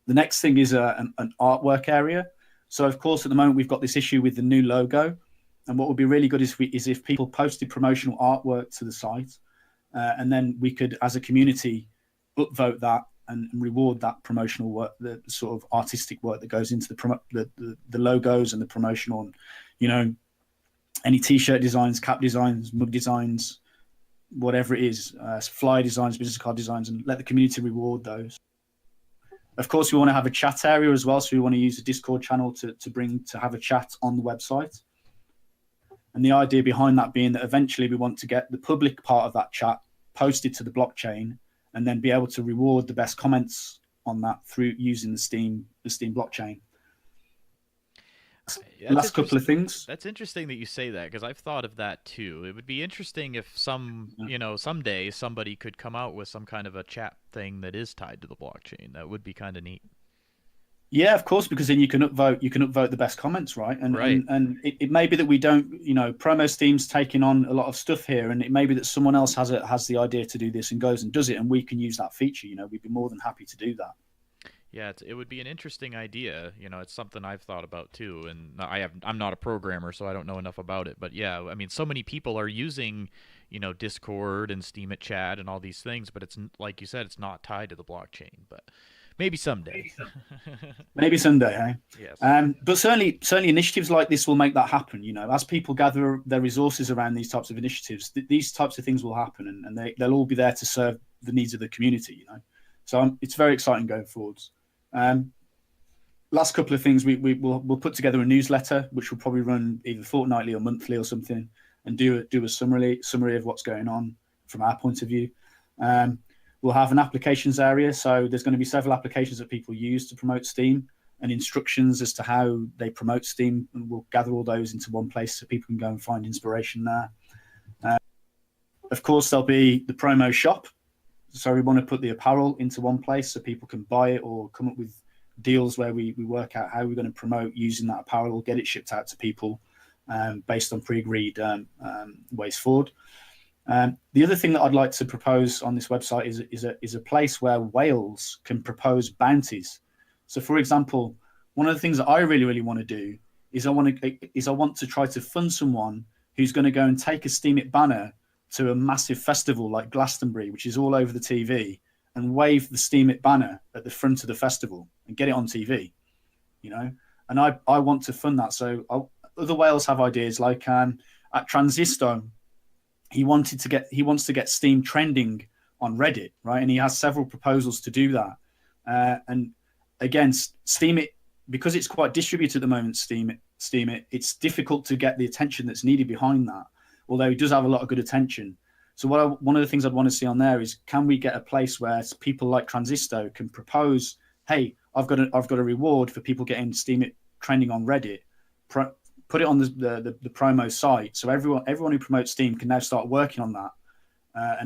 The next thing is an artwork area. So, of course, at the moment, we've got this issue with the new logo. And what would be really good is if people posted promotional artwork to the site, and then we could, as a community, upvote that and reward that promotional work, the sort of artistic work that goes into the logos and the promotional, any T-shirt designs, cap designs, mug designs, whatever it is, flyer designs, business card designs, and let the community reward those. Of course, we want to have a chat area as well, so we want to use the Discord channel to have a chat on the website. And the idea behind that being that eventually we want to get the public part of that chat posted to the blockchain, and then be able to reward the best comments on that through using the Steem blockchain. Last couple of things. That's interesting that you say that, because I've thought of that too. It would be interesting if someday somebody could come out with some kind of a chat thing that is tied to the blockchain. That would be kind of neat. Yeah, of course, because then you can upvote the best comments, right? And right. And it may be that we don't, Promo-Steem's taking on a lot of stuff here, and it may be that someone else has the idea to do this and goes and does it, and we can use that feature. We'd be more than happy to do that. Yeah, it would be an interesting idea. It's something I've thought about too, and I'm not a programmer, so I don't know enough about it. But yeah, I mean, so many people are using, Discord and Steemit Chat and all these things, but it's like you said, it's not tied to the blockchain. But maybe someday. Maybe someday, eh? Yes. But certainly initiatives like this will make that happen. As people gather their resources around these types of initiatives, these types of things will happen, and they'll all be there to serve the needs of the community. So it's very exciting going forwards. Last couple of things, we'll put together a newsletter, which will probably run either fortnightly or monthly or something, and do a summary of what's going on from our point of view. We'll have an applications area, so there's going to be several applications that people use to promote Steem, and instructions as to how they promote Steem, and we'll gather all those into one place so people can go and find inspiration there. Of course, there'll be the promo shop. So we want to put the apparel into one place so people can buy it or come up with deals where we work out how we're going to promote using that apparel, get it shipped out to people based on pre-agreed ways forward. The other thing that I'd like to propose on this website is a place where whales can propose bounties. So, for example, one of the things that I really, really want to do is I want to try to fund someone who's going to go and take a Steemit banner to a massive festival like Glastonbury, which is all over the TV, and wave the Steemit banner at the front of the festival and get it on TV, And I want to fund that. So other whales have ideas, like at Transistor, he wants to get Steem trending on Reddit, right? And he has several proposals to do that. And again, Steemit, because it's quite distributed at the moment, Steemit, it's difficult to get the attention that's needed behind that, although it does have a lot of good attention. So one of the things I'd want to see on there is, can we get a place where people like Transisto can propose, hey, I've got a reward for people getting Steemit trending on Reddit, put it on the promo site, so everyone who promotes Steem can now start working on that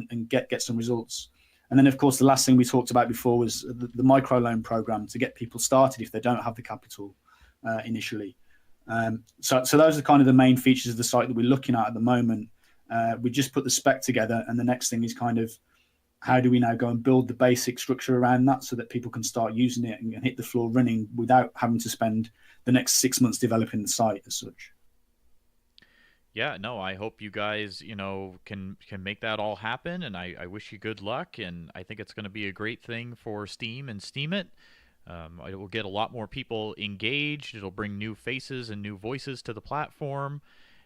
and get some results. And then, of course, the last thing we talked about before was the microloan program to get people started if they don't have the capital initially. So those are kind of the main features of the site that we're looking at the moment. We just put the spec together, and the next thing is kind of, how do we now go and build the basic structure around that so that people can start using it and hit the floor running without having to spend the next 6 months developing the site as such. Yeah, no, I hope you guys, can make that all happen, and I wish you good luck, and I think it's going to be a great thing for Steem and Steemit. It will get a lot more people engaged. It'll bring new faces and new voices to the platform,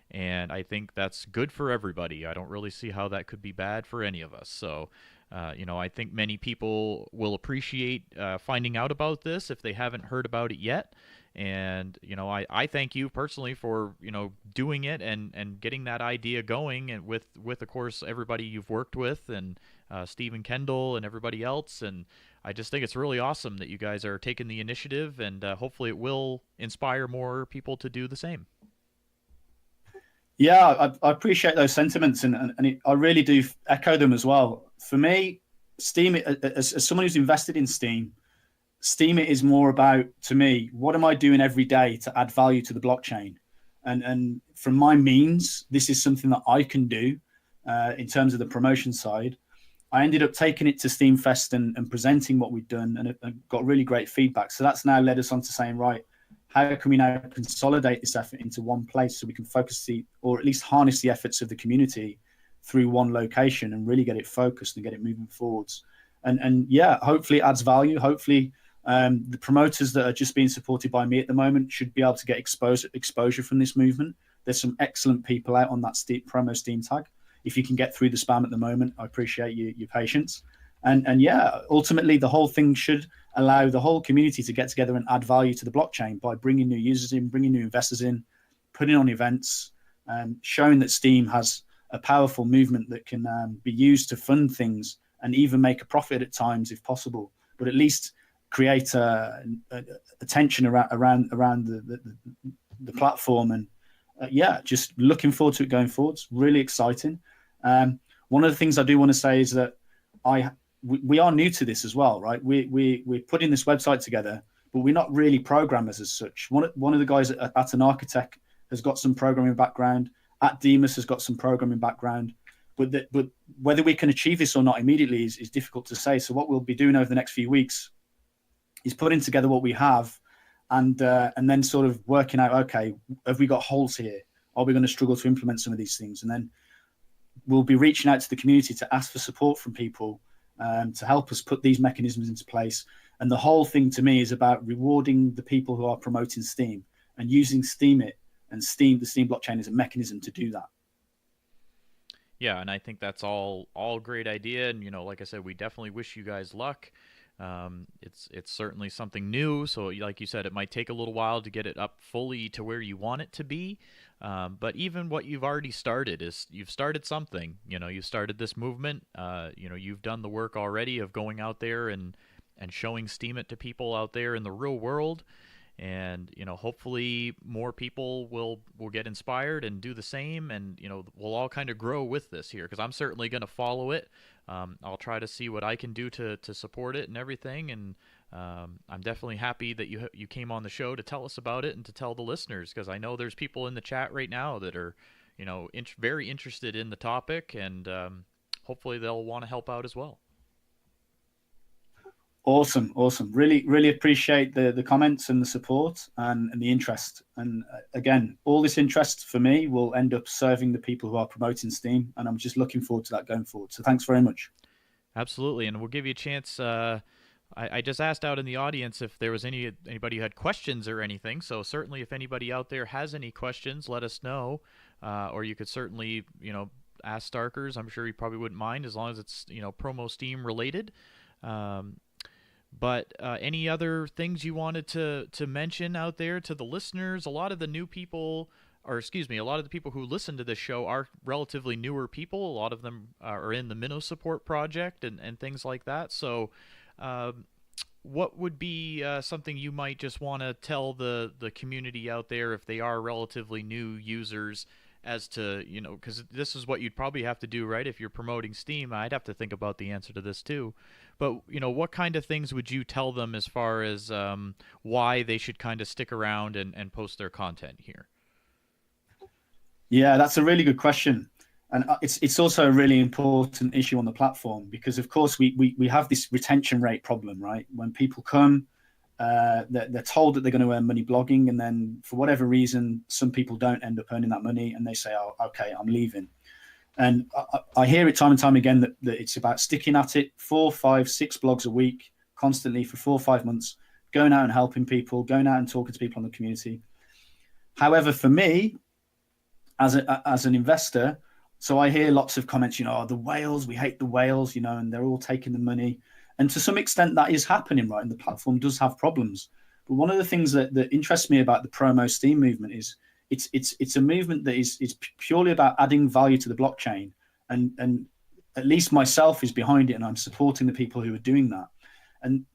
and I think that's good for everybody. I don't really see how that could be bad for any of us. So, I think many people will appreciate finding out about this if they haven't heard about it yet. And, I thank you personally for, doing it and getting that idea going, and with of course, everybody you've worked with, and Stephen Kendall and everybody else. And I just think it's really awesome that you guys are taking the initiative, and hopefully it will inspire more people to do the same. Yeah, I appreciate those sentiments, and I really do echo them as well. For me, Steem, as someone who's invested in Steem, Steemit is more about, to me, what am I doing every day to add value to the blockchain? And from my means, this is something that I can do in terms of the promotion side. I ended up taking it to Steamfest and presenting what we'd done, and got really great feedback. So that's now led us on to saying, right, how can we now consolidate this effort into one place so we can focus or at least harness the efforts of the community through one location and really get it focused and get it moving forwards. And yeah, hopefully it adds value. Hopefully the promoters that are just being supported by me at the moment should be able to get exposure from this movement. There's some excellent people out on that Promo-Steem tag. If you can get through the spam at the moment, I appreciate your patience. And yeah, ultimately the whole thing should allow the whole community to get together and add value to the blockchain by bringing new users in, bringing new investors in, putting on events, showing that Steem has a powerful movement that can be used to fund things and even make a profit at times if possible, but at least create a tension around the platform. And yeah, just looking forward to it going forward. It's really exciting. One of the things I do want to say is that we are new to this as well, right? We're putting this website together, but we're not really programmers as such. One of the guys at an architect has got some programming background. At Demas has got some programming background. But whether we can achieve this or not immediately is difficult to say. So what we'll be doing over the next few weeks is putting together what we have, and then sort of working out, okay, have we got holes here? Are we going to struggle to implement some of these things? And then we'll be reaching out to the community to ask for support from people to help us put these mechanisms into place. And the whole thing to me is about rewarding the people who are promoting Steem and using Steemit and the Steem blockchain as a mechanism to do that. Yeah, and I think that's all great idea. And like I said, we definitely wish you guys luck. It's certainly something new, so like you said, it might take a little while to get it up fully to where you want it to be. But even what you've already started is, you've started something. You started this movement. You've done the work already of going out there and showing Steemit to people out there in the real world. And hopefully more people will get inspired and do the same, and we'll all kind of grow with this here, because I'm certainly going to follow it. I'll try to see what I can do to support it and everything. And I'm definitely happy that you came on the show to tell us about it and to tell the listeners, because I know there's people in the chat right now that are very interested in the topic, and hopefully they'll want to help out as well. Awesome. Really appreciate the comments and the support and the interest. And again, all this interest for me will end up serving the people who are promoting Steem, and I'm just looking forward to that going forward. So thanks very much. Absolutely, and we'll give you a chance. I just asked out in the audience if there was anybody who had questions or anything. So certainly, if anybody out there has any questions, let us know. Or you could certainly ask Starkers. I'm sure he probably wouldn't mind, as long as it's Promo-Steem related. But any other things you wanted to mention out there to the listeners? A lot of the new people, or excuse me, a lot of the people who listen to this show are relatively newer people. A lot of them are in the Minnow Support Project and things like that. So, uh, what would be something you might just want to tell the community out there if they are relatively new users as to, because this is what you'd probably have to do, right? If you're promoting Steem, I'd have to think about the answer to this too. But, what kind of things would you tell them as far as why they should kind of stick around and post their content here? Yeah, that's a really good question. And it's also a really important issue on the platform because, of course, we have this retention rate problem, right? When people come, they're told that they're going to earn money blogging, and then for whatever reason, some people don't end up earning that money, and they say, "Oh, okay, I'm leaving." And I hear it time and time again that it's about sticking at it 4, 5, 6 blogs a week, constantly for 4 or 5 months, going out and helping people, going out and talking to people in the community. However, for me, as an investor, so I hear lots of comments, oh, the whales, we hate the whales, and they're all taking the money. And to some extent, that is happening, right? And the platform does have problems. But one of the things that interests me about the Promo-Steem movement is it's a movement that is purely about adding value to the blockchain. And at least myself is behind it, and I'm supporting the people who are doing that. And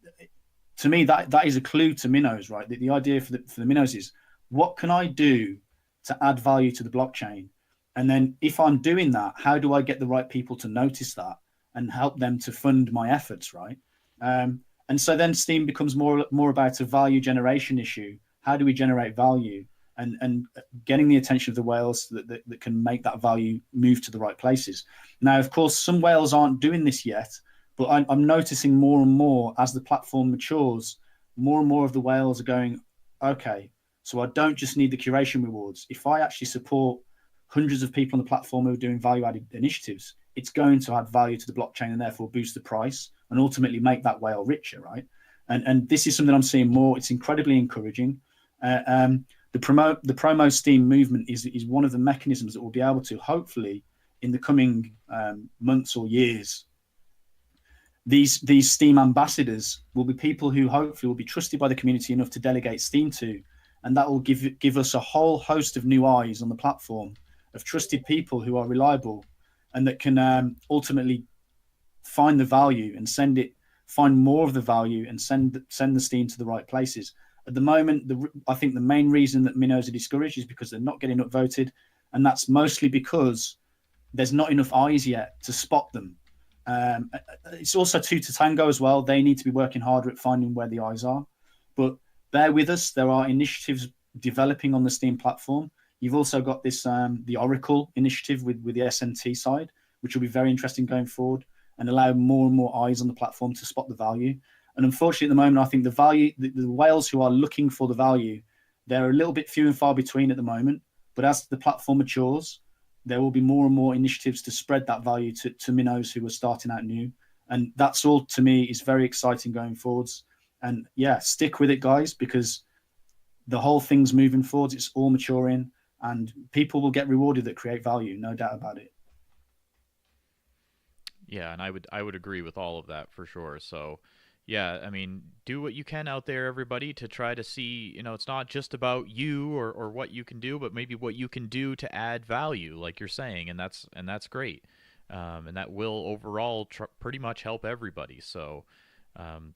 to me, that is a clue to minnows, right? The idea for the minnows is, what can I do to add value to the blockchain? And then if I'm doing that, how do I get the right people to notice that and help them to fund my efforts, right? And so then Steem becomes more about a value generation issue. How do we generate value? And getting the attention of the whales that can make that value move to the right places. Now, of course, some whales aren't doing this yet, but I'm noticing more and more as the platform matures, more and more of the whales are going, okay, so I don't just need the curation rewards. If I actually support hundreds of people on the platform who are doing value-added initiatives, it's going to add value to the blockchain and therefore boost the price and ultimately make that whale richer, right? And this is something I'm seeing more. It's incredibly encouraging. The Promo-Steem movement is one of the mechanisms that will be able to, hopefully, in the coming months or years, these Steem ambassadors will be people who hopefully will be trusted by the community enough to delegate Steem to, and that will give us a whole host of new eyes on the platform of trusted people who are reliable and that can ultimately find the value and find more of the value and send the Steem to the right places. At the moment, I think the main reason that minnows are discouraged is because they're not getting upvoted, and that's mostly because there's not enough eyes yet to spot them. It's also two to tango as well. They need to be working harder at finding where the eyes are. But bear with us. There are initiatives developing on the Steem platform. You've also got this the Oracle initiative with the SNT side, which will be very interesting going forward and allow more and more eyes on the platform to spot the value. And unfortunately, at the moment, I think the whales who are looking for the value, they're a little bit few and far between at the moment. But as the platform matures, there will be more and more initiatives to spread that value to minnows who are starting out new. And that's all, to me, is very exciting going forwards. And yeah, stick with it, guys, because the whole thing's moving forwards. It's all maturing, and people will get rewarded that create value, no doubt about it. Yeah, and I would agree with all of that for sure. So, yeah, I mean, do what you can out there, everybody, to try to see, it's not just about you or what you can do, but maybe what you can do to add value, like you're saying, and that's great. And that will overall pretty much help everybody. So,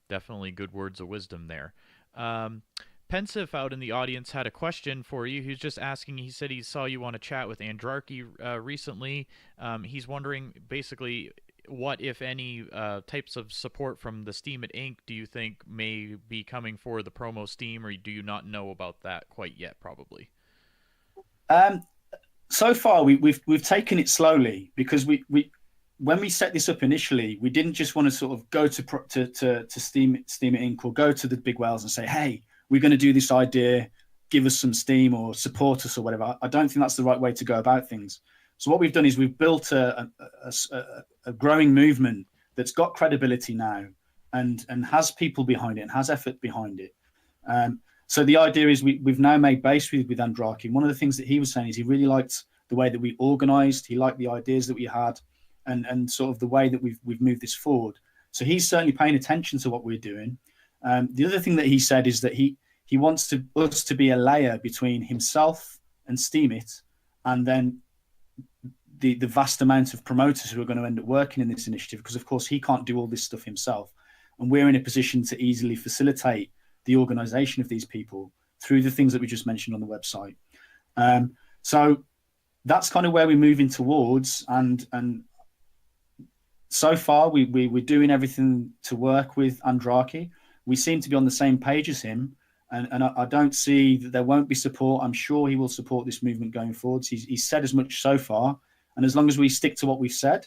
definitely good words of wisdom there. Pensive out in the audience had a question for you. He was just asking, he said he saw you on a chat with Andrarchy recently. He's wondering basically what, if any, types of support from the Steemit Inc. do you think may be coming for the Promo-Steem, or do you not know about that quite yet, probably? So far, we've taken it slowly because when we set this up initially, we didn't just want to sort of go to Steemit Inc. or go to the big whales and say, hey, we're going to do this idea, give us some Steem or support us or whatever. I don't think that's the right way to go about things. So what we've done is we've built a growing movement that's got credibility now and has people behind it and has effort behind it. So the idea is we've now made base with Andrarchy. One of the things that he was saying is he really liked the way that we organized. He liked the ideas that we had and sort of the way that we've moved this forward. So he's certainly paying attention to what we're doing. The other thing that he said is that he wants us to be a layer between himself and Steemit, and then the vast amount of promoters who are going to end up working in this initiative, because of course he can't do all this stuff himself, and we're in a position to easily facilitate the organization of these people through the things that we just mentioned on the website. So that's kind of where we're moving towards, and so far we're doing everything to work with Andraki. We seem to be on the same page as him, and I don't see that there won't be support. I'm sure he will support this movement going forwards. He's said as much so far, and as long as we stick to what we've said,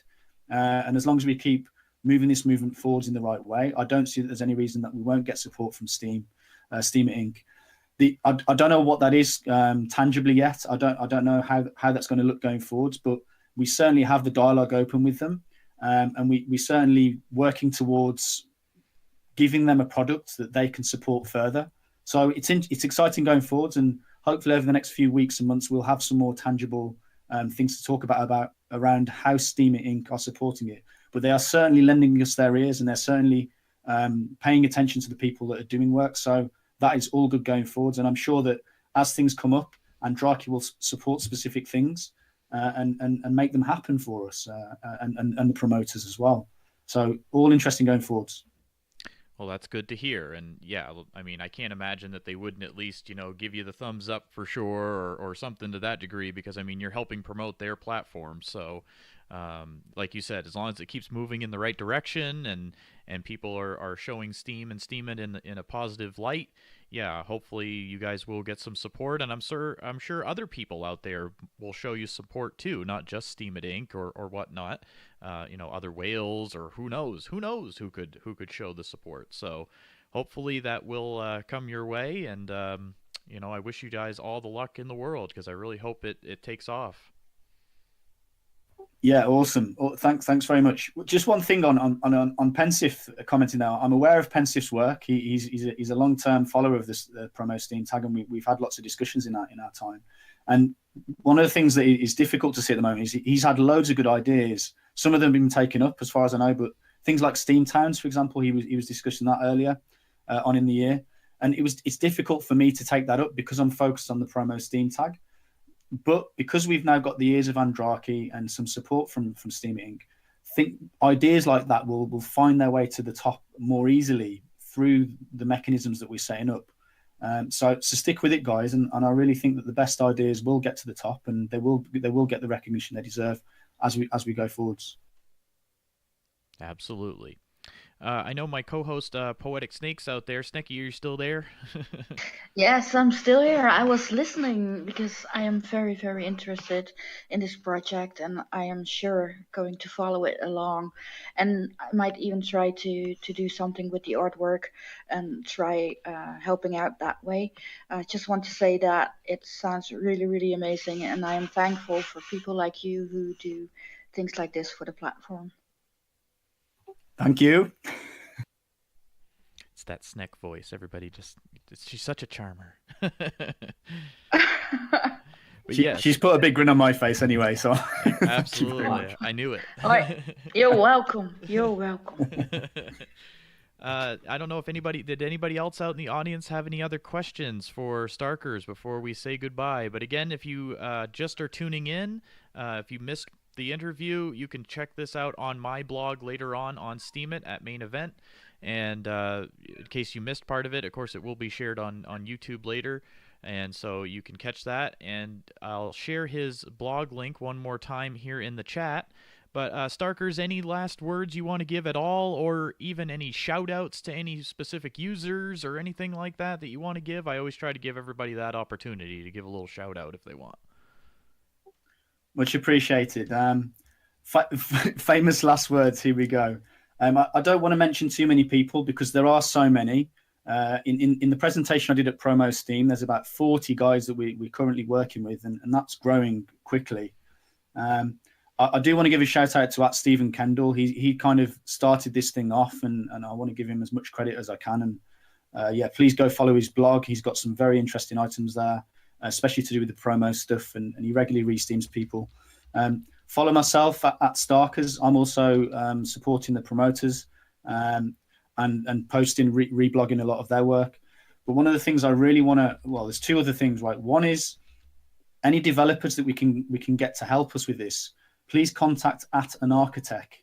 and as long as we keep moving this movement forwards in the right way, I don't see that there's any reason that we won't get support from Steemit Inc. I don't know what that is tangibly yet. I don't know how that's going to look going forwards, but we certainly have the dialogue open with them, and we certainly working towards giving them a product that they can support further. So it's exciting going forwards, and hopefully over the next few weeks and months we'll have some more tangible things to talk about around how Steemit Inc. are supporting it. But they are certainly lending us their ears, and they're certainly paying attention to the people that are doing work. So that is all good going forwards, and I'm sure that as things come up, Andraki will support specific things and make them happen for us and the promoters as well. So all interesting going forwards. Well, that's good to hear. And yeah, I mean, I can't imagine that they wouldn't at least, give you the thumbs up for sure, or something to that degree, because I mean, you're helping promote their platform. So like you said, as long as it keeps moving in the right direction and people are showing Steem and Steemit in a positive light, yeah, hopefully you guys will get some support, and I'm sure other people out there will show you support too, not just Steemit Inc. or whatnot, other whales, or who knows who could show the support. So hopefully that will come your way, and I wish you guys all the luck in the world, because I really hope it takes off. Yeah, awesome. Thanks very much. Just one thing on Pensif commenting now. I'm aware of Pensif's work. He's a long-term follower of this Promo-Steem tag, and we've had lots of discussions in our time. And one of the things that is difficult to see at the moment is he's had loads of good ideas. Some of them have been taken up, as far as I know, but things like Steem Towns, for example, he was discussing that earlier on in the year, and it's difficult for me to take that up because I'm focused on the Promo-Steem tag. But because we've now got the ears of Andraki and some support from Steemit Inc., I think ideas like that will find their way to the top more easily through the mechanisms that we're setting up. So stick with it, guys, and I really think that the best ideas will get to the top, and they will get the recognition they deserve as we go forwards. Absolutely. I know my co-host Poetic Snake's out there. Snakey, are you still there? Yes, I'm still here. I was listening because I am very, very interested in this project, and I am sure going to follow it along. And I might even try to do something with the artwork and try helping out that way. I just want to say that it sounds really, really amazing, and I am thankful for people like you who do things like this for the platform. Thank you. It's that Sneck voice. Everybody she's such a charmer. She's put a big grin on my face anyway, so absolutely. I knew it. All right. You're welcome. You're welcome. I don't know if anybody else out in the audience have any other questions for Starkers before we say goodbye. But again, if you just are tuning in, if you missed the interview, you can check this out on my blog later on Steemit at Main Event. And in case you missed part of it, of course, it will be shared on YouTube later. And so you can catch that. And I'll share his blog link one more time here in the chat. But Starkers, any last words you want to give at all, or even any shout-outs to any specific users or anything like that you want to give? I always try to give everybody that opportunity to give a little shout-out if they want. Much appreciated. Famous last words. Here we go. I don't want to mention too many people because there are so many. In the presentation I did at Promo-Steem, there's about 40 guys that we're currently working with, and that's growing quickly. I do want to give a shout out to Stephen Kendall. He kind of started this thing off, and I want to give him as much credit as I can. And please go follow his blog. He's got some very interesting items there, especially to do with the promo stuff, and he regularly re-steams people. Follow myself at Starkers. I'm also supporting the promoters. and posting, reblogging a lot of their work. But one of the things I really want to, well, there's two other things, right? One is any developers that we can get to help us with this, please contact @anarchitect.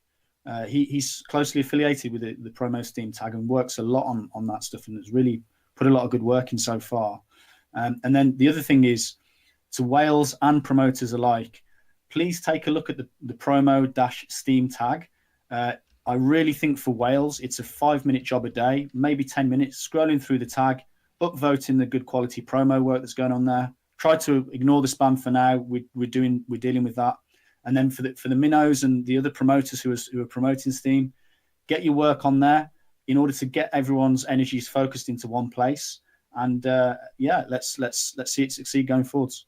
He's closely affiliated with the Promo-Steem tag and works a lot on that stuff, and has really put a lot of good work in so far. And then the other thing is, to whales and promoters alike, please take a look at the Promo-Steem tag. I really think for whales, it's a 5-minute job a day, maybe 10 minutes, scrolling through the tag, upvoting the good quality promo work that's going on there. Try to ignore the spam for now. We're dealing with that. And then for the minnows and the other promoters who are promoting Steem, get your work on there in order to get everyone's energies focused into one place. And let's see it succeed going forwards.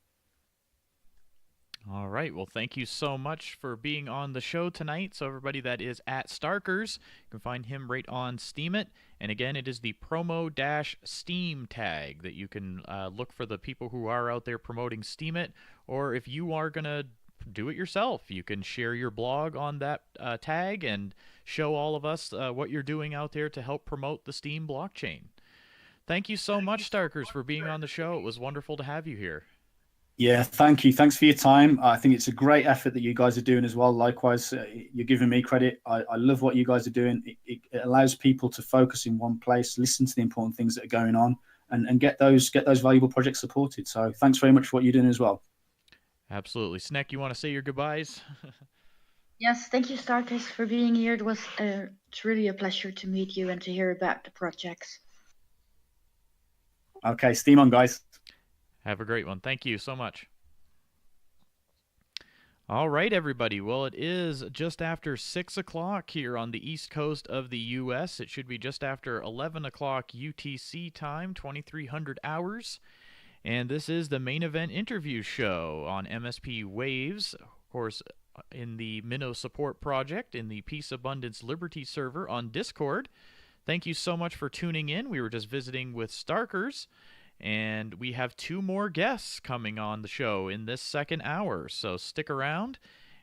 All right. Well, thank you so much for being on the show tonight. So everybody that is at Starkers, you can find him right on Steemit. And again, it is the Promo-Steem tag that you can look for the people who are out there promoting Steemit. Or if you are going to do it yourself, you can share your blog on that tag and show all of us what you're doing out there to help promote the Steem blockchain. Thank you so much, Starkers, for being on the show. It was wonderful to have you here. Yeah, thank you. Thanks for your time. I think it's a great effort that you guys are doing as well. Likewise, you're giving me credit. I love what you guys are doing. It allows people to focus in one place, listen to the important things that are going on, and get those valuable projects supported. So thanks very much for what you're doing as well. Absolutely. Snek, you want to say your goodbyes? Yes, thank you, Starkers, for being here. It's really a pleasure to meet you and to hear about the projects. Okay, steam on, guys. Have a great one. Thank you so much. All right, everybody. Well, it is just after 6 o'clock here on the east coast of the U.S. It should be just after 11 o'clock UTC time, 2300 hours. And this is the main event interview show on MSP Waves, of course, in the Minnow Support Project, in the Peace, Abundance, Liberty server on Discord. Thank you so much for tuning in. We were just visiting with Starkers, and we have 2 more guests coming on the show in this second hour, so stick around,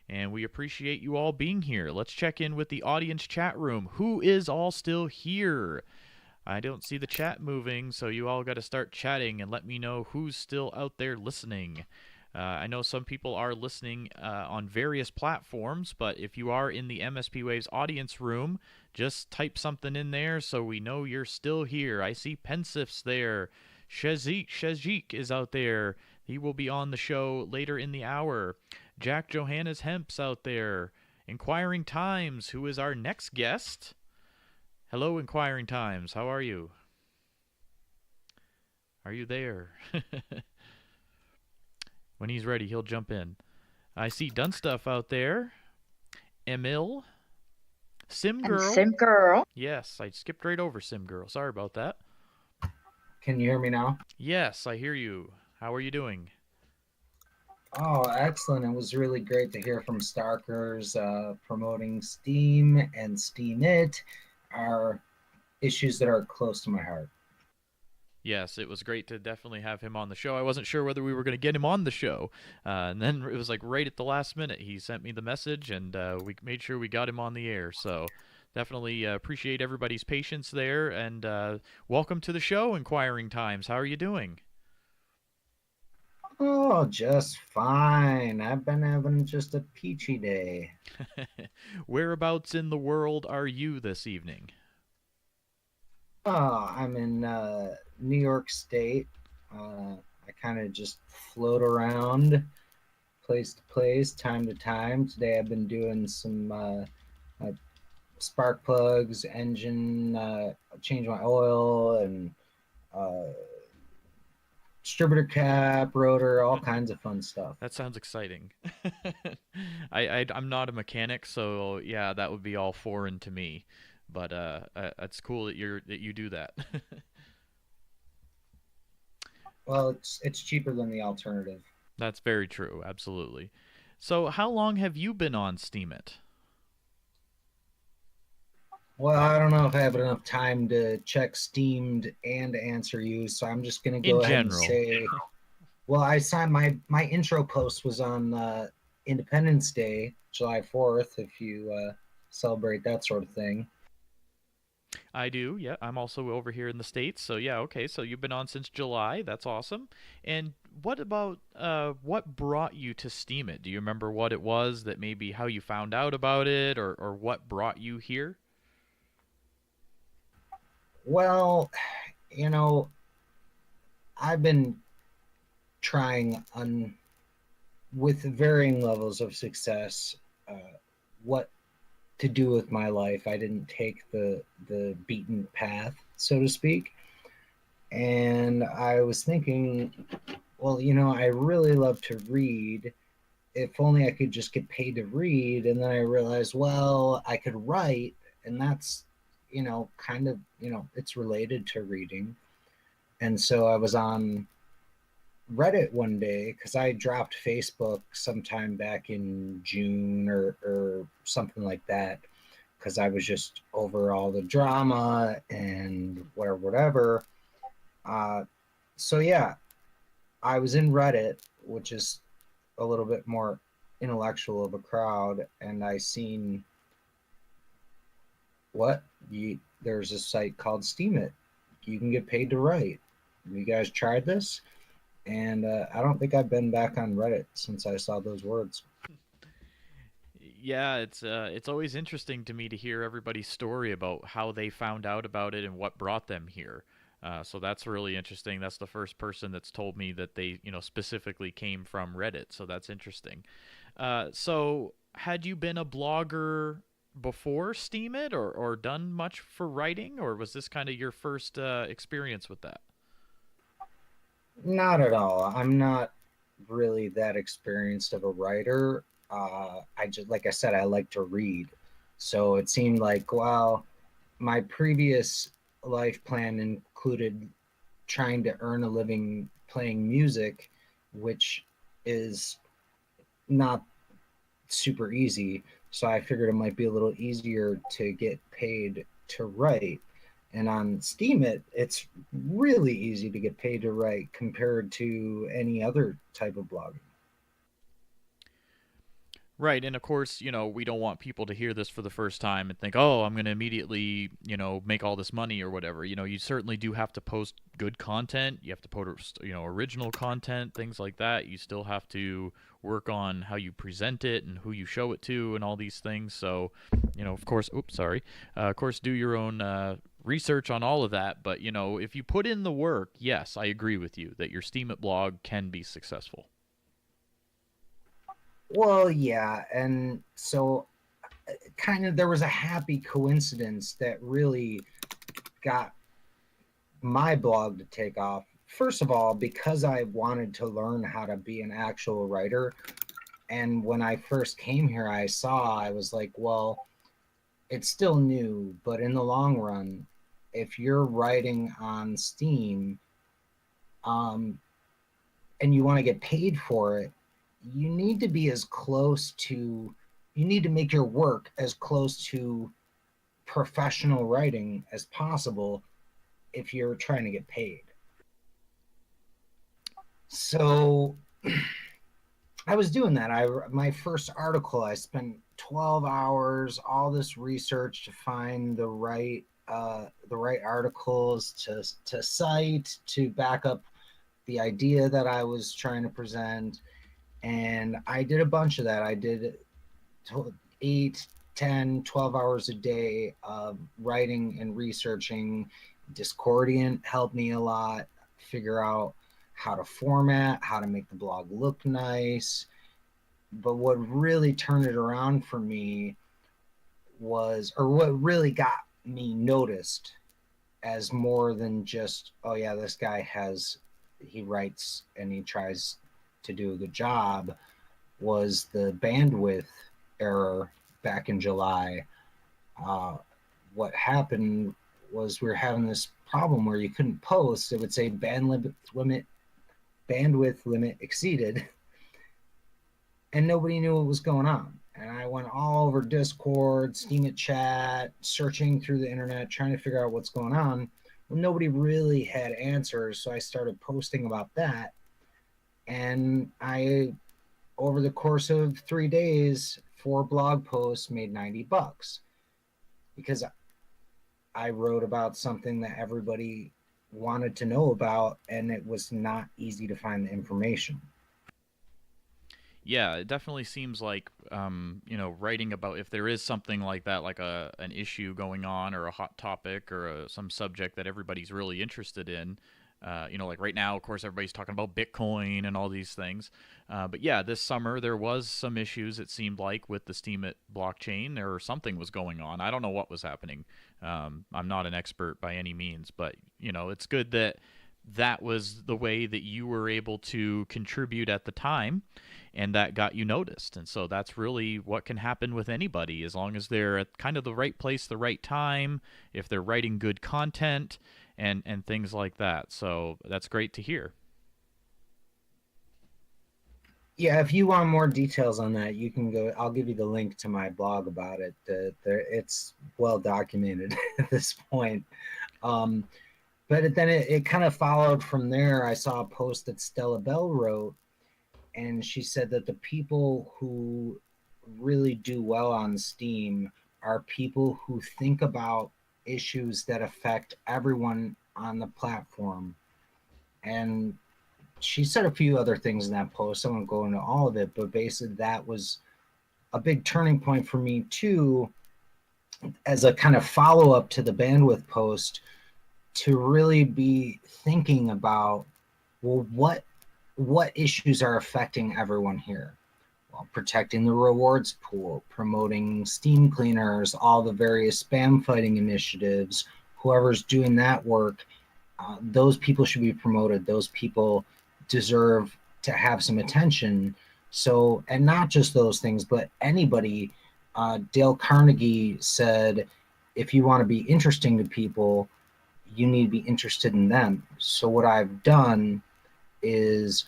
and we appreciate you all being here. Let's check in with the audience chat room. Who is all still here? I don't see the chat moving, so you all got to start chatting and let me know who's still out there listening. I know some people are listening on various platforms, but if you are in the MSP Waves audience room, just type something in there so we know you're still here. I see Pensif's there. Shazik is out there. He will be on the show later in the hour. Jack Johannes Hemp's out there. Inquiring Times, who is our next guest. Hello, Inquiring Times. How are you? Are you there? When he's ready, he'll jump in. I see Dunstuff out there. Emil. Simgirl. And Simgirl. Yes, I skipped right over Simgirl. Sorry about that. Can you hear me now? Yes, I hear you. How are you doing? Oh, excellent. It was really great to hear from Starkers promoting Steem and Steemit, are issues that are close to my heart. Yes, it was great to definitely have him on the show. I wasn't sure whether we were going to get him on the show. And then it was like right at the last minute. He sent me the message, and we made sure we got him on the air. So definitely appreciate everybody's patience there. And welcome to the show, Inquiring Times. How are you doing? Oh, just fine. I've been having just a peachy day. Whereabouts in the world are you this evening? Oh, I'm in New York State. I kind of just float around place to place, time to time. Today I've been doing some spark plugs, engine, change my oil, and distributor cap, rotor, all kinds of fun stuff. That sounds exciting. I'm not a mechanic, so yeah, that would be all foreign to me. But it's cool that you do that. Well, it's cheaper than the alternative. That's very true, absolutely. So how long have you been on Steemit? Well, I don't know if I have enough time to check Steamed and answer you, so I'm just going to go ahead and say, well, I signed my intro post was on Independence Day, July 4th, if you celebrate that sort of thing. I do. Yeah, I'm also over here in the States. So yeah, okay. So you've been on since July. That's awesome. And what about what brought you to Steam It? Do you remember what it was that maybe how you found out about it or what brought you here? Well, you know, I've been trying on with varying levels of success uh, what to do with my life. I didn't take the beaten path, so to speak. And I was thinking, well, I really love to read. If only I could just get paid to read. And then I realized, well, I could write, and that's, kind of, it's related to reading. And so I was on Reddit one day because I dropped Facebook sometime back in June or something like that because I was just over all the drama and whatever. Uh, so yeah, I was in Reddit, which is a little bit more intellectual of a crowd, and I seen there's a site called Steemit. You can get paid to write. You guys tried this? And I don't think I've been back on Reddit since I saw those words. Yeah, it's always interesting to me to hear everybody's story about how they found out about it and what brought them here. So that's really interesting. That's the first person that's told me that they, specifically came from Reddit. So that's interesting. So had you been a blogger before Steam It or done much for writing, or was this kind of your first experience with that? Not at all. I'm not really that experienced of a writer. I just, like I said, I like to read. So it seemed like, well, my previous life plan included trying to earn a living playing music, which is not super easy. So I figured it might be a little easier to get paid to write. And on Steemit, it's really easy to get paid to write compared to any other type of blogging. Right, and of course, we don't want people to hear this for the first time and think, "Oh, I'm going to immediately, make all this money or whatever." You certainly do have to post good content. You have to post, original content, things like that. You still have to work on how you present it and who you show it to and all these things. So, of course, oops, sorry. Of course, do your own research on all of that, but if you put in the work, yes, I agree with you that your Steemit blog can be successful. Well, yeah, and so kind of there was a happy coincidence that really got my blog to take off. First of all, because I wanted to learn how to be an actual writer. And when I first came here, I was like, well, it's still new, but in the long run, if you're writing on Steam, um, and you want to get paid for it, you need to be as close to, you need to make your work as close to professional writing as possible if you're trying to get paid. So I was doing that. My first article, I spent 12 hours, all this research to find the right articles to cite to back up the idea that I was trying to present. And I did a bunch of that. I did 8, 10, 12 hours a day of writing and researching. Discordian helped me a lot figure out how to format, how to make the blog look nice. But what really turned it around for me what really got me noticed as more than just, oh yeah, this guy he writes and he tries to do a good job, was the bandwidth error back in July. What happened was we were having this problem where you couldn't post. It would say bandwidth limit exceeded, and nobody knew what was going on. And I went all over Discord, Steemit chat, searching through the internet, trying to figure out what's going on. Well, nobody really had answers, so I started posting about that. And over the course of 3 days, 4 blog posts made $90 because I wrote about something that everybody wanted to know about, and it was not easy to find the information. Yeah, it definitely seems like writing about if there is something like that, like an issue going on or a hot topic or some subject that everybody's really interested in. Like right now, of course, everybody's talking about Bitcoin and all these things. But yeah, this summer there was some issues. It seemed like with the Steemit blockchain, or something was going on. I don't know what was happening. I'm not an expert by any means, but it's good that that was the way that you were able to contribute at the time, and that got you noticed. And so that's really what can happen with anybody, as long as they're at kind of the right place, the right time, if they're writing good content and things like that. So that's great to hear. Yeah, if you want more details on that, you can go. I'll give you the link to my blog about it. It's well documented at this point. Um, but then it kind of followed from there. I saw a post that Stella Bell wrote, and she said that the people who really do well on Steem are people who think about issues that affect everyone on the platform. And she said a few other things in that post. I won't go into all of it, but basically that was a big turning point for me too, as a kind of follow-up to the bandwidth post, to really be thinking about, well, what issues are affecting everyone here? Well, protecting the rewards pool, promoting Steam cleaners, all the various spam fighting initiatives, whoever's doing that work, those people should be promoted. Those people deserve to have some attention. So, and not just those things, but anybody. Dale Carnegie said, if you want to be interesting to people, you need to be interested in them. So, what I've done is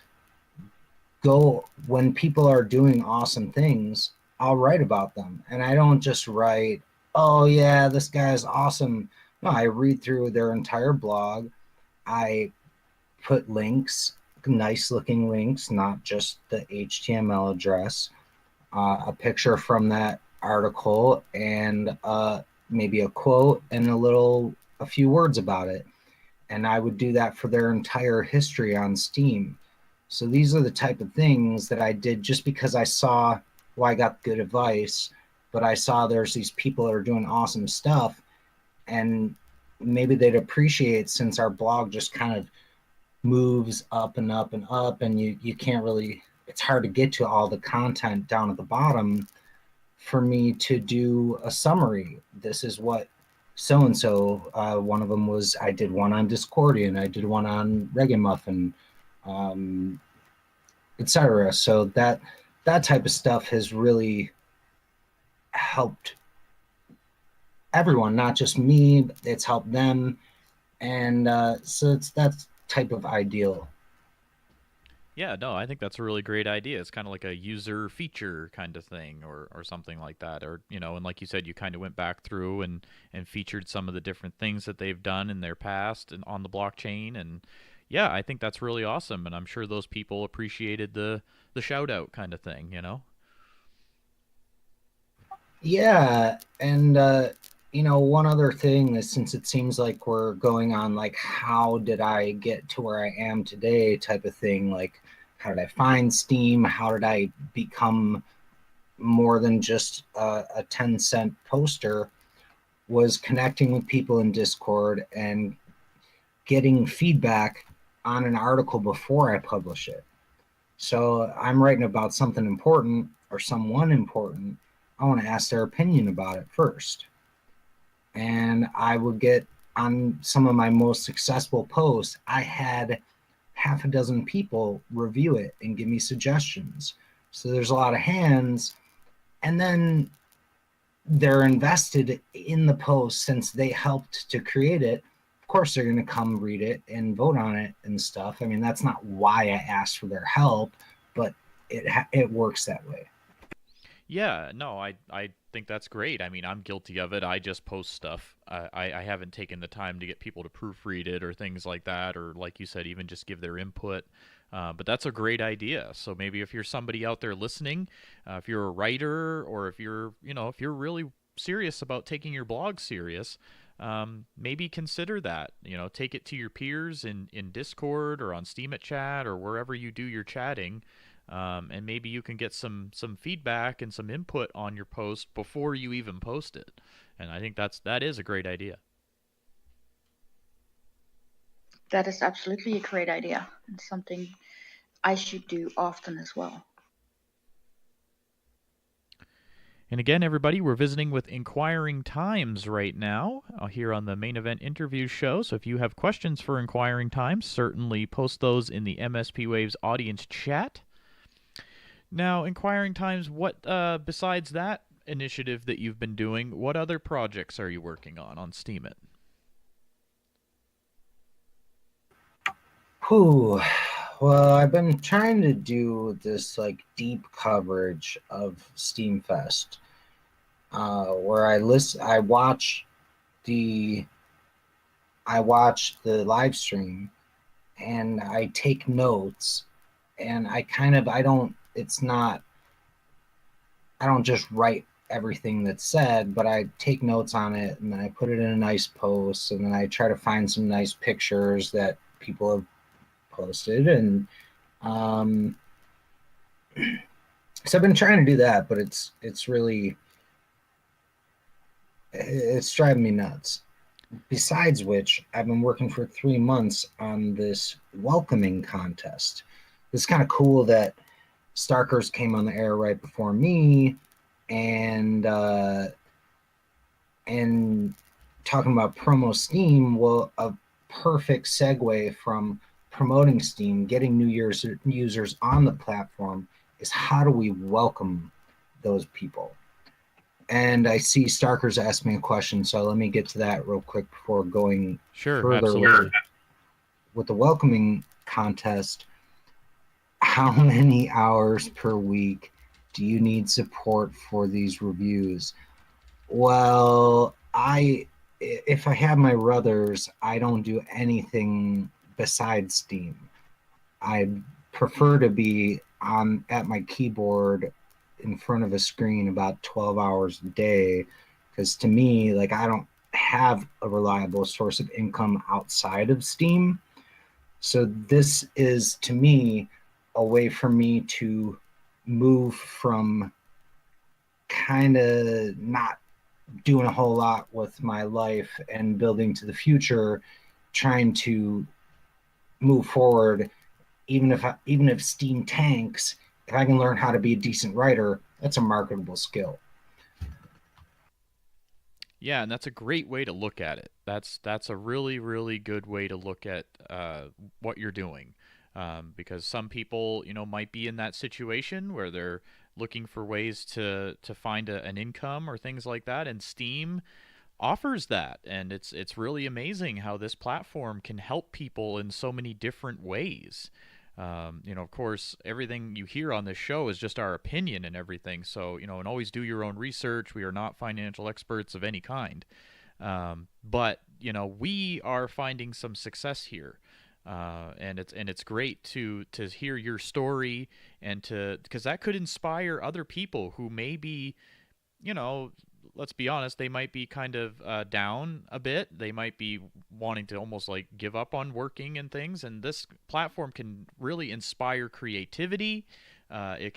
go when people are doing awesome things, I'll write about them. And I don't just write, oh, yeah, this guy's awesome. No, I read through their entire blog. I put links, nice looking links, not just the HTML address, a picture from that article, and maybe a quote and a few words about it. And I would do that for their entire history on Steem. So these are the type of things that I did just because I saw, well, I got good advice, but I saw there's these people that are doing awesome stuff, and maybe they'd appreciate, since our blog just kind of moves up and up and up, and you can't really, it's hard to get to all the content down at the bottom, for me to do a summary. This is what so and so. One of them was, I did one on Discordian, I did one on Reggae Muffin, etc. So that type of stuff has really helped everyone, not just me. It's helped them, and so it's that type of ideal. Yeah, no, I think that's a really great idea. It's kind of like a user feature kind of thing, or something like that. Or, and like you said, you kind of went back through and featured some of the different things that they've done in their past and on the blockchain. And yeah, I think that's really awesome. And I'm sure those people appreciated the shout out kind of thing. Yeah, and one other thing is, since it seems like we're going on like, how did I get to where I am today type of thing, like how did I find Steem? How did I become more than just a 10-cent poster? Was connecting with people in Discord and getting feedback on an article before I publish it. So I'm writing about something important or someone important. I want to ask their opinion about it first. And I would get, on some of my most successful posts, I had half a dozen people review it and give me suggestions. So there's a lot of hands. And then they're invested in the post since they helped to create it. Of course, they're going to come read it and vote on it and stuff. I mean, that's not why I asked for their help, but it works that way. Yeah, no, I think that's great. I mean, I'm guilty of it. I just post stuff. I haven't taken the time to get people to proofread it or things like that, or like you said, even just give their input. But that's a great idea. So maybe if you're somebody out there listening, if you're a writer, or if you're really serious about taking your blog serious, maybe consider that. Take it to your peers in Discord or on Steemit Chat or wherever you do your chatting, and maybe you can get some feedback and some input on your post before you even post it. And I think that is a great idea. That is absolutely a great idea, and something I should do often as well. And again, everybody, we're visiting with Inquiring Times right now here on the Main Event Interview Show. So if you have questions for Inquiring Times, certainly post those in the MSP Waves audience chat. Now, Inquiring Times, what besides that initiative that you've been doing, what other projects are you working on Steemit? Well, I've been trying to do this like deep coverage of Steamfest, where I watch the live stream and I take notes, and I don't just write everything that's said, but I take notes on it and then I put it in a nice post, and then I try to find some nice pictures that people have posted, and so I've been trying to do that, but it's driving me nuts. Besides which, I've been working for 3 months on this welcoming contest. It's kind of cool that Starkers came on the air right before me, and talking about Promo-Steem, well, a perfect segue from promoting Steem, getting new users on the platform, is how do we welcome those people? And I see Starkers asked me a question, so let me get to that real quick before going further with the welcoming contest. How many hours per week do you need support for these reviews? Well, if I have my ruthers, I don't do anything besides Steem. I prefer to be at my keyboard in front of a screen about 12 hours a day, because to me, like, I don't have a reliable source of income outside of Steem. So this is, to me, a way for me to move from kind of not doing a whole lot with my life and building to the future, trying to move forward. Even if Steem tanks, if I can learn how to be a decent writer, that's a marketable skill. Yeah, and that's a great way to look at it. That's a really, really good way to look at what you're doing, because some people, might be in that situation where they're looking for ways to find an income or things like that, and Steem offers that, and it's really amazing how this platform can help people in so many different ways. Of course, everything you hear on this show is just our opinion and everything. So, and always do your own research. We are not financial experts of any kind. But, we are finding some success here. And it's great to hear your story, and because that could inspire other people who may be, let's be honest, they might be kind of down a bit. They might be wanting to almost like give up on working and things. And this platform can really inspire creativity. It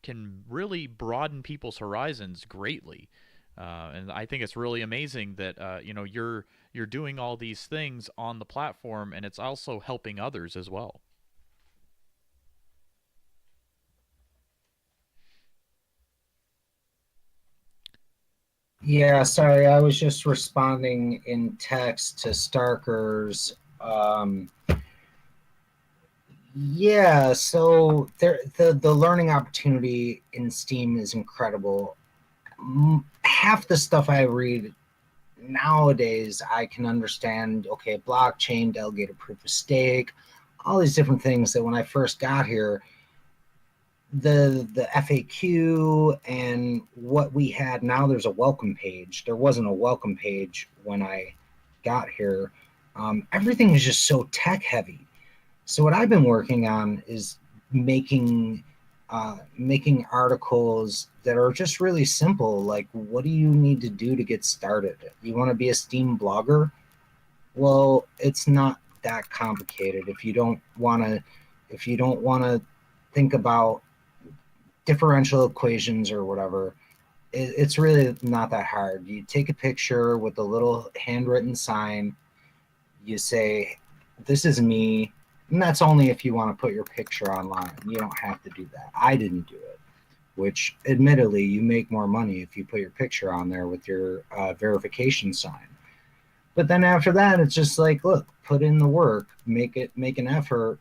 can really broaden people's horizons greatly. And I think it's really amazing that you're doing all these things on the platform, and it's also helping others as well. Yeah, sorry, I was just responding in text to Starkers. Yeah, so the learning opportunity in Steem is incredible. Half the stuff I read nowadays, I can understand, okay, blockchain, delegated proof of stake, all these different things that when I first got here, the FAQ and what we had, now there's a welcome page. There wasn't a welcome page when I got here. Everything is just so tech heavy. So what I've been working on is making making articles that are just really simple. Like, what do you need to do to get started? You want to be a Steem blogger? Well, it's not that complicated. If you don't want to think about differential equations or whatever, it's really not that hard. You take a picture with a little handwritten sign. You say, "This is me," and that's only if you want to put your picture online. You don't have to do that. I didn't do it, which admittedly you make more money if you put your picture on there with your verification sign. But then after that, it's just like, look, put in the work, make an effort,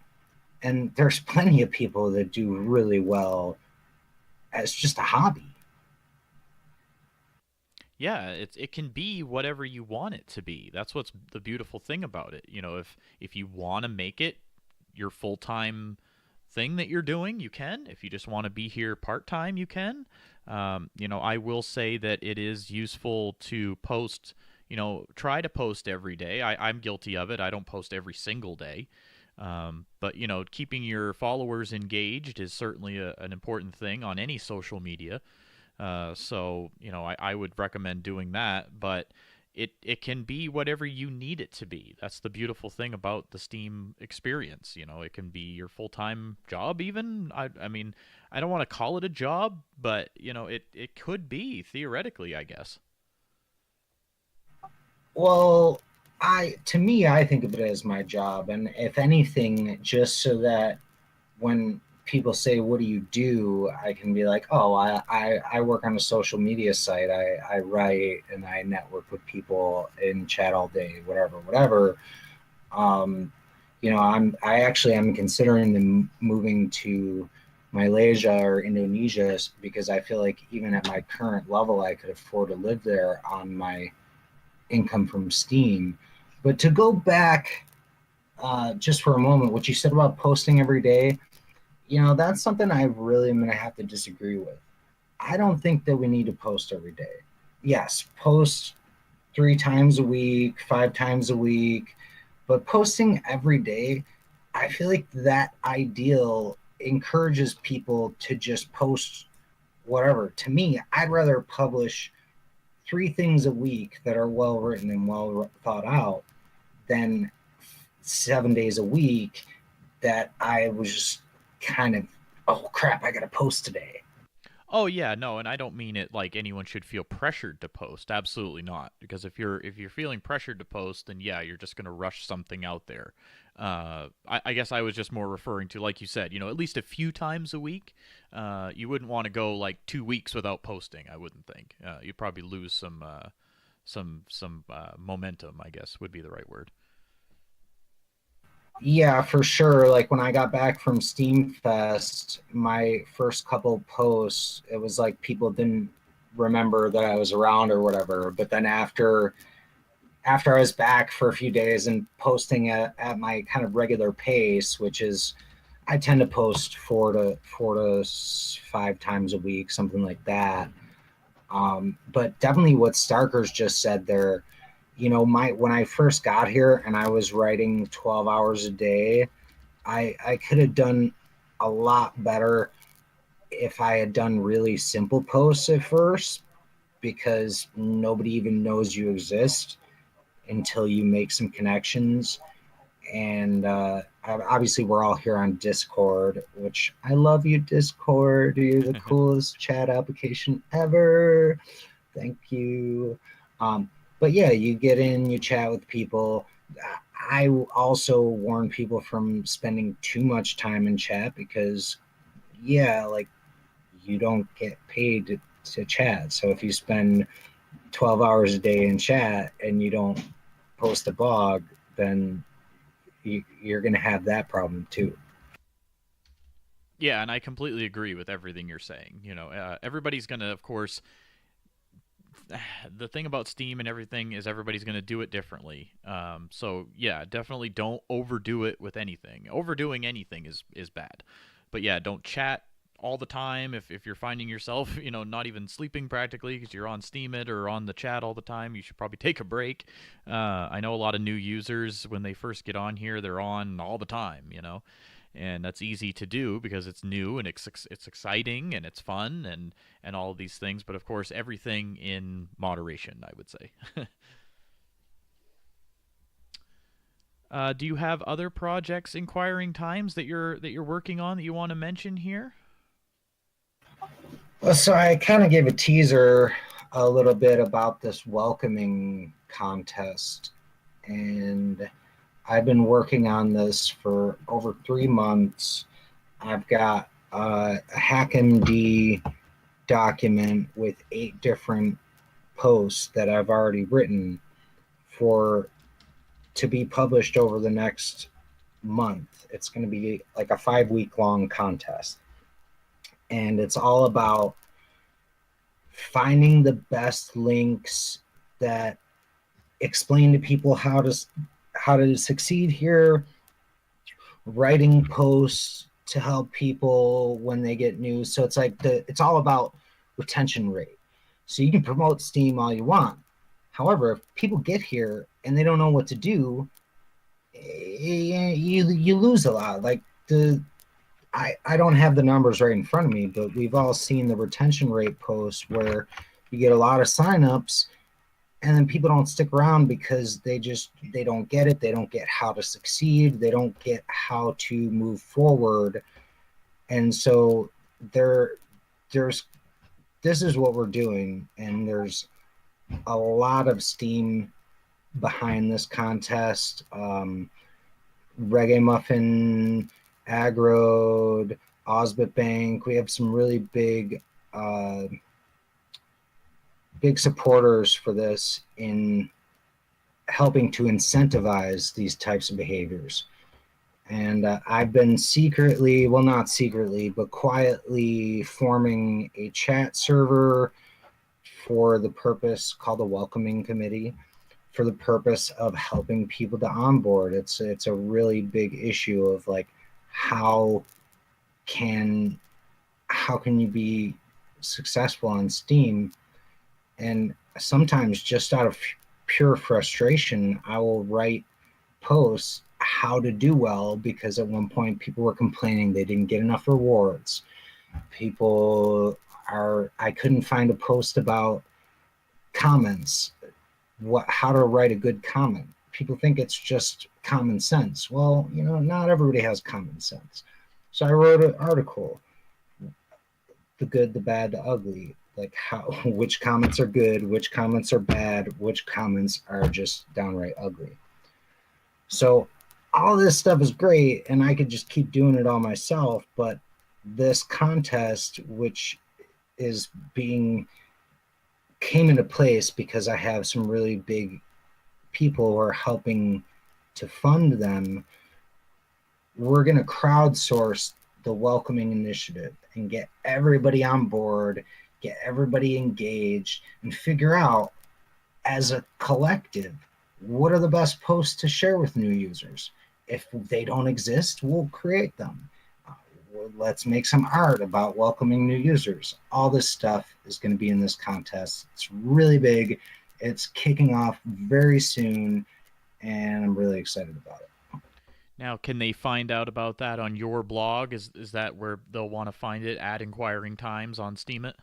and there's plenty of people that do really well as just a hobby. Yeah, it can be whatever you want it to be. That's what's the beautiful thing about it. You know, if you want to make it your full-time thing that you're doing, you can. If you just want to be here part-time, you can. You know, I will say that it is useful to post, you know, try to post every day. I'm guilty of it. I don't post every single day. But, you know, keeping your followers engaged is certainly an important thing on any social media. So, you know, I would recommend doing that, but it can be whatever you need it to be. That's the beautiful thing about the Steem experience. You know, it can be your full-time job even. I mean, I don't want to call it a job, but, you know, it could be theoretically, I guess. Well, to me, I think of it as my job, and if anything, just so that when people say, "What do you do?" I can be like, "Oh, I work on a social media site. I write and I network with people in chat all day, whatever." Um, you know, I'm considering moving to Malaysia or Indonesia because I feel like even at my current level, I could afford to live there on my income from Steem. But to go back just for a moment, what you said about posting every day, you know, that's something I really am going to have to disagree with. I don't think that we need to post every day. Yes, post 3 times a week, 5 times a week, but posting every day, I feel like that ideal encourages people to just post whatever. To me, I'd rather publish 3 things a week that are well written and well thought out than 7 days a week that I was just kind of, oh crap, I got to post today. Oh yeah, no, and I don't mean it like anyone should feel pressured to post. Absolutely not. Because if you're feeling pressured to post, then yeah, you're just gonna rush something out there. I guess I was just more referring to, like you said, you know, at least a few times a week. You wouldn't want to go like 2 weeks without posting. I wouldn't think. You'd probably lose some momentum. I guess would be the right word. Yeah, for sure. Like when I got back from Steam Fest, my first couple posts, it was like people didn't remember that I was around or whatever. But then after I was back for a few days and posting at my kind of regular pace, which is I tend to post 4 to 5 times a week, something like that. But definitely what Starker's just said there, you know, when I first got here and I was writing 12 hours a day, I could have done a lot better if I had done really simple posts at first because nobody even knows you exist until you make some connections. And obviously, we're all here on Discord, which I love you, Discord. You're the coolest chat application ever. Thank you. But yeah, you get in, you chat with people. I also warn people from spending too much time in chat because, yeah, like you don't get paid to chat. So if you spend 12 hours a day in chat and you don't post a blog, then you're going to have that problem too. Yeah, and I completely agree with everything you're saying. You know, everybody's gonna, of course, the thing about Steem and everything is everybody's going to do it differently. So yeah, definitely don't overdo it with anything. Overdoing anything is bad. But yeah, don't chat all the time. If you're finding yourself, you know, not even sleeping practically because you're on Steemit or on the chat all the time, you should probably take a break. I know a lot of new users when they first get on here, they're on all the time, you know. and that's easy to do because it's new and it's exciting and it's fun and all of these things. But of course, everything in moderation, I would say. Do you have other projects, inquiring times, that you're working on that you want to mention here? Well, so I kind of gave a teaser a little bit about this welcoming contest, and I've been working on this for over 3 months. I've got a HackMD document with 8 different posts that I've already written for to be published over the next month. It's going to be like a 5 week long contest, and it's all about finding the best links that explain to people how to succeed here, writing posts to help people when they get news. So it's all about retention rate. So you can promote Steem all you want. However, if people get here and they don't know what to do, you lose a lot. Like I don't have the numbers right in front of me, but we've all seen the retention rate posts where you get a lot of signups and then people don't stick around because they don't get it. They don't get how to succeed. They don't get how to move forward. And so there's this is what we're doing, and there's a lot of steam behind this contest. Reggae Muffin, Agrode, Osbit Bank. We have some really big supporters for this in helping to incentivize these types of behaviors. And I've been secretly, well, not secretly, but quietly forming a chat server for the purpose called the Welcoming Committee, for the purpose of helping people to onboard. It's a really big issue of like, how can you be successful on Steem? And sometimes just out of pure frustration, I will write posts how to do well, because at one point people were complaining they didn't get enough rewards. I couldn't find a post about comments, how to write a good comment. People think it's just common sense. Well, not everybody has common sense. So I wrote an article, the good, the bad, the ugly, like which comments are good, which comments are bad, which comments are just downright ugly. So all this stuff is great, and I could just keep doing it all myself, but this contest, which came into place because I have some really big people who are helping to fund them. We're going to crowdsource the welcoming initiative and get everybody on board, get everybody engaged, and figure out as a collective, what are the best posts to share with new users? If they don't exist, we'll create them. Let's make some art about welcoming new users. All this stuff is going to be in this contest. It's really big. It's kicking off very soon, and I'm really excited about it. Now, can they find out about that on your blog? Is that where they'll want to find it, at Inquiring Times on Steemit?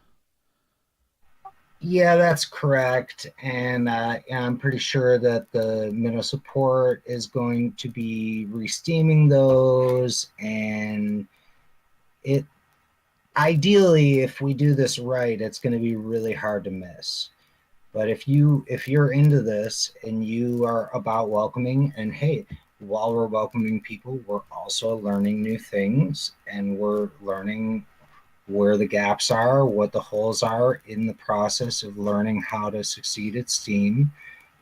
Yeah, that's correct. And I'm pretty sure that the Minnow support is going to be re-steaming those. And ideally, if we do this right, it's going to be really hard to miss. But if you're into this and you are about welcoming, and hey, while we're welcoming people, we're also learning new things, and we're learning where the gaps are, what the holes are in the process of learning how to succeed at Steem.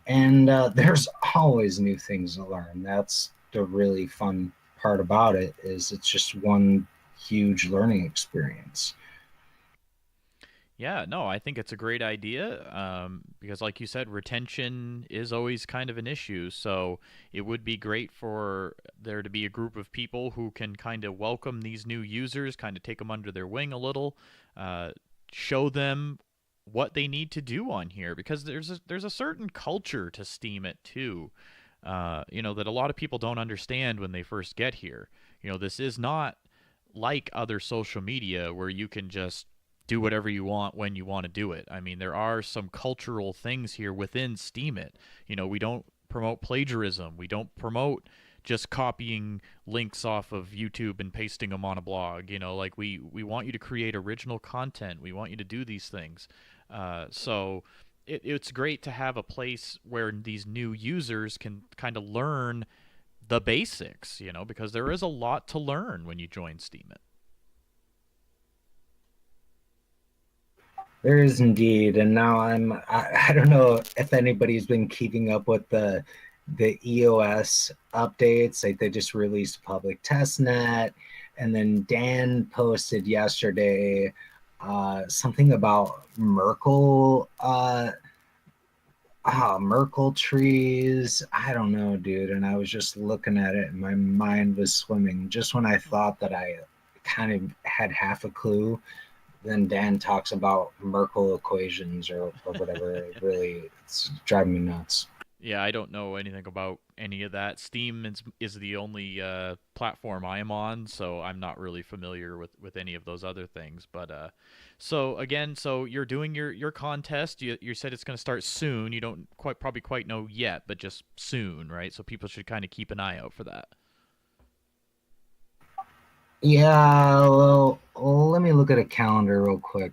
And there's always new things to learn. That's the really fun part about it, is it's just one huge learning experience. Yeah, no, I think it's a great idea, because like you said, retention is always kind of an issue. So it would be great for there to be a group of people who can kind of welcome these new users, kind of take them under their wing a little, show them what they need to do on here, because there's a certain culture to Steemit too, that a lot of people don't understand when they first get here. This is not like other social media where you can just do whatever you want when you want to do it. I mean, there are some cultural things here within Steemit. We don't promote plagiarism. We don't promote just copying links off of YouTube and pasting them on a blog. Like we want you to create original content. We want you to do these things. So it's great to have a place where these new users can kind of learn the basics, because there is a lot to learn when you join Steemit. There is indeed, and now I don't know if anybody's been keeping up with the EOS updates. Like they just released public testnet, and then Dan posted yesterday something about Merkle Merkle trees. I don't know, dude. And I was just looking at it and my mind was swimming. Just when I thought that I kind of had half a clue, then Dan talks about Merkle equations or whatever. It's driving me nuts. Yeah, I don't know anything about any of that. Steem is the only platform I am on, so I'm not really familiar with any of those other things. But so you're doing your contest. You said it's going to start soon. You don't probably quite know yet, but just soon, right? So people should kind of keep an eye out for that. Yeah, well, let me look at a calendar real quick.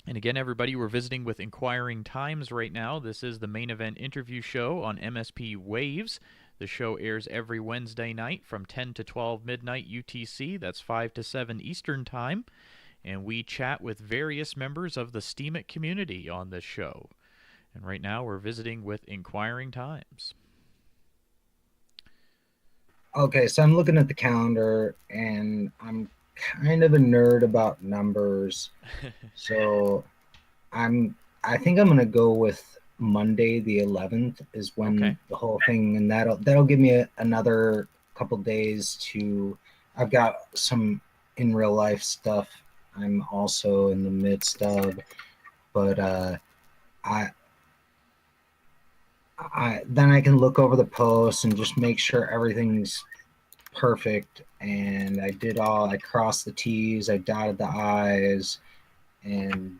And again, everybody, we're visiting with Inquiring Times right now. This is the main event interview show on MSP Waves. The show airs every Wednesday night from 10 to 12 midnight UTC. That's 5 to 7 Eastern Time. And we chat with various members of the Steemit community on this show. And right now, we're visiting with Inquiring Times. Okay, so I'm looking at the calendar, and I'm kind of a nerd about numbers. So I think I'm gonna go with Monday the 11th is when the whole thing, and that'll give me another couple days to. I've got some in real life stuff I'm also in the midst of, but then I can look over the posts and just make sure everything's perfect. And I crossed the T's, I dotted the I's, and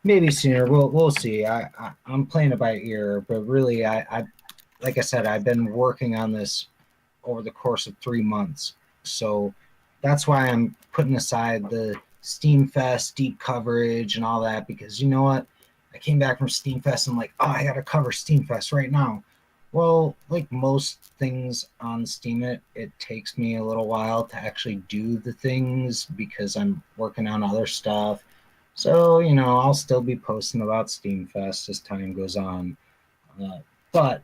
maybe sooner. We'll see. I'm playing it by ear, but really, I like I said, I've been working on this over the course of 3 months. So that's why I'm putting aside the Steam Fest deep coverage and all that, because you know what? I came back from Steam Fest and I'm like, oh, I got to cover Steam Fest right now. Well, like most things on Steemit, it takes me a little while to actually do the things because I'm working on other stuff. So, I'll still be posting about Steam Fest as time goes on. But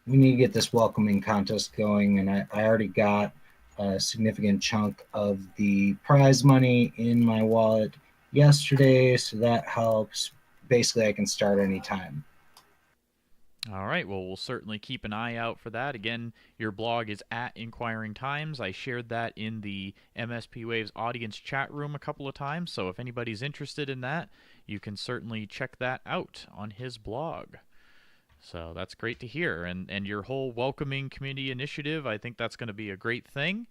we need to get this welcoming contest going, and I already got a significant chunk of the prize money in my wallet yesterday, so that helps. Basically, I can start anytime. All right, well, we'll certainly keep an eye out for that. Again, your blog is at Inquiring Times. I shared that in the MSP Waves audience chat room a couple of times, so if anybody's interested in that, you can certainly check that out on his blog. So that's great to hear. And your whole welcoming community initiative, I think that's going to be a great thing,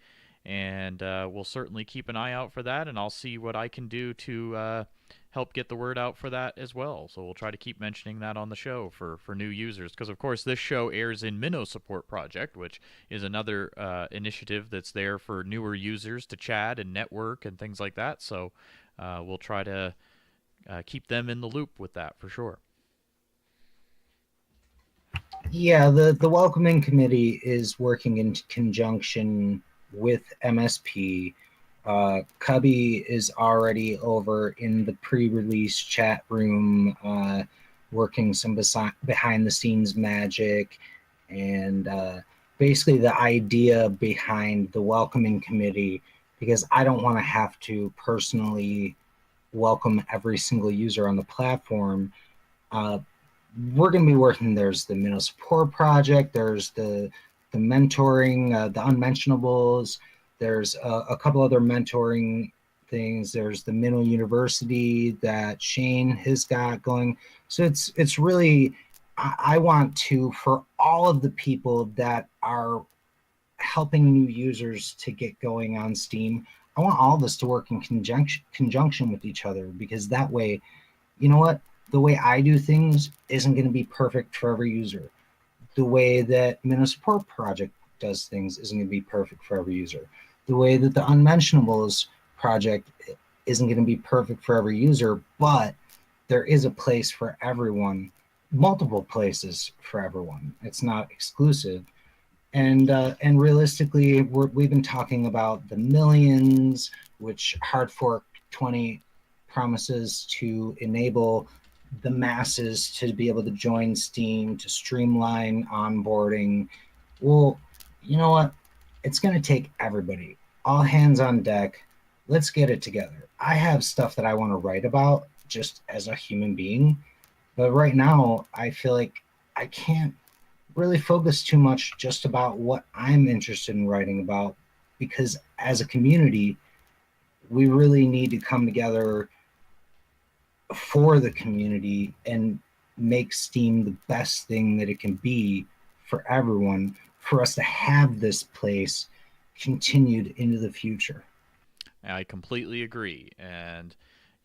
and we'll certainly keep an eye out for that, and I'll see what I can do to help get the word out for that as well. So we'll try to keep mentioning that on the show for new users, because of course this show airs in Minnow Support Project, which is another initiative that's there for newer users to chat and network and things like that. So we'll try to keep them in the loop with that for sure. Yeah, the welcoming committee is working in conjunction with MSP. Cubby is already over in the pre-release chat room, working some behind the scenes magic, and basically the idea behind the welcoming committee, because I don't want to have to personally welcome every single user on the platform. We're going to be working. There's the Minnow Support Project. There's the mentoring, the unmentionables. There's a couple other mentoring things. There's the Minnow University that Shane has got going. So it's really, I want to, for all of the people that are helping new users to get going on Steam. I want all this to work in conjunction with each other, because that way, you know what? The way I do things isn't going to be perfect for every user. The way that Minnow Support Project does things isn't going to be perfect for every user. The way that the Unmentionables project isn't going to be perfect for every user, but there is a place for everyone, multiple places for everyone. It's not exclusive. And realistically, we've been talking about the millions, which Hard Fork 20 promises to enable the masses to be able to join Steam, to streamline onboarding. Well, you know what? It's going to take everybody, all hands on deck. Let's get it together. I have stuff that I want to write about just as a human being, but right now I feel like I can't really focus too much just about what I'm interested in writing about, because as a community, we really need to come together for the community and make Steam the best thing that it can be for everyone, for us to have this place continued into the future. I completely agree. And,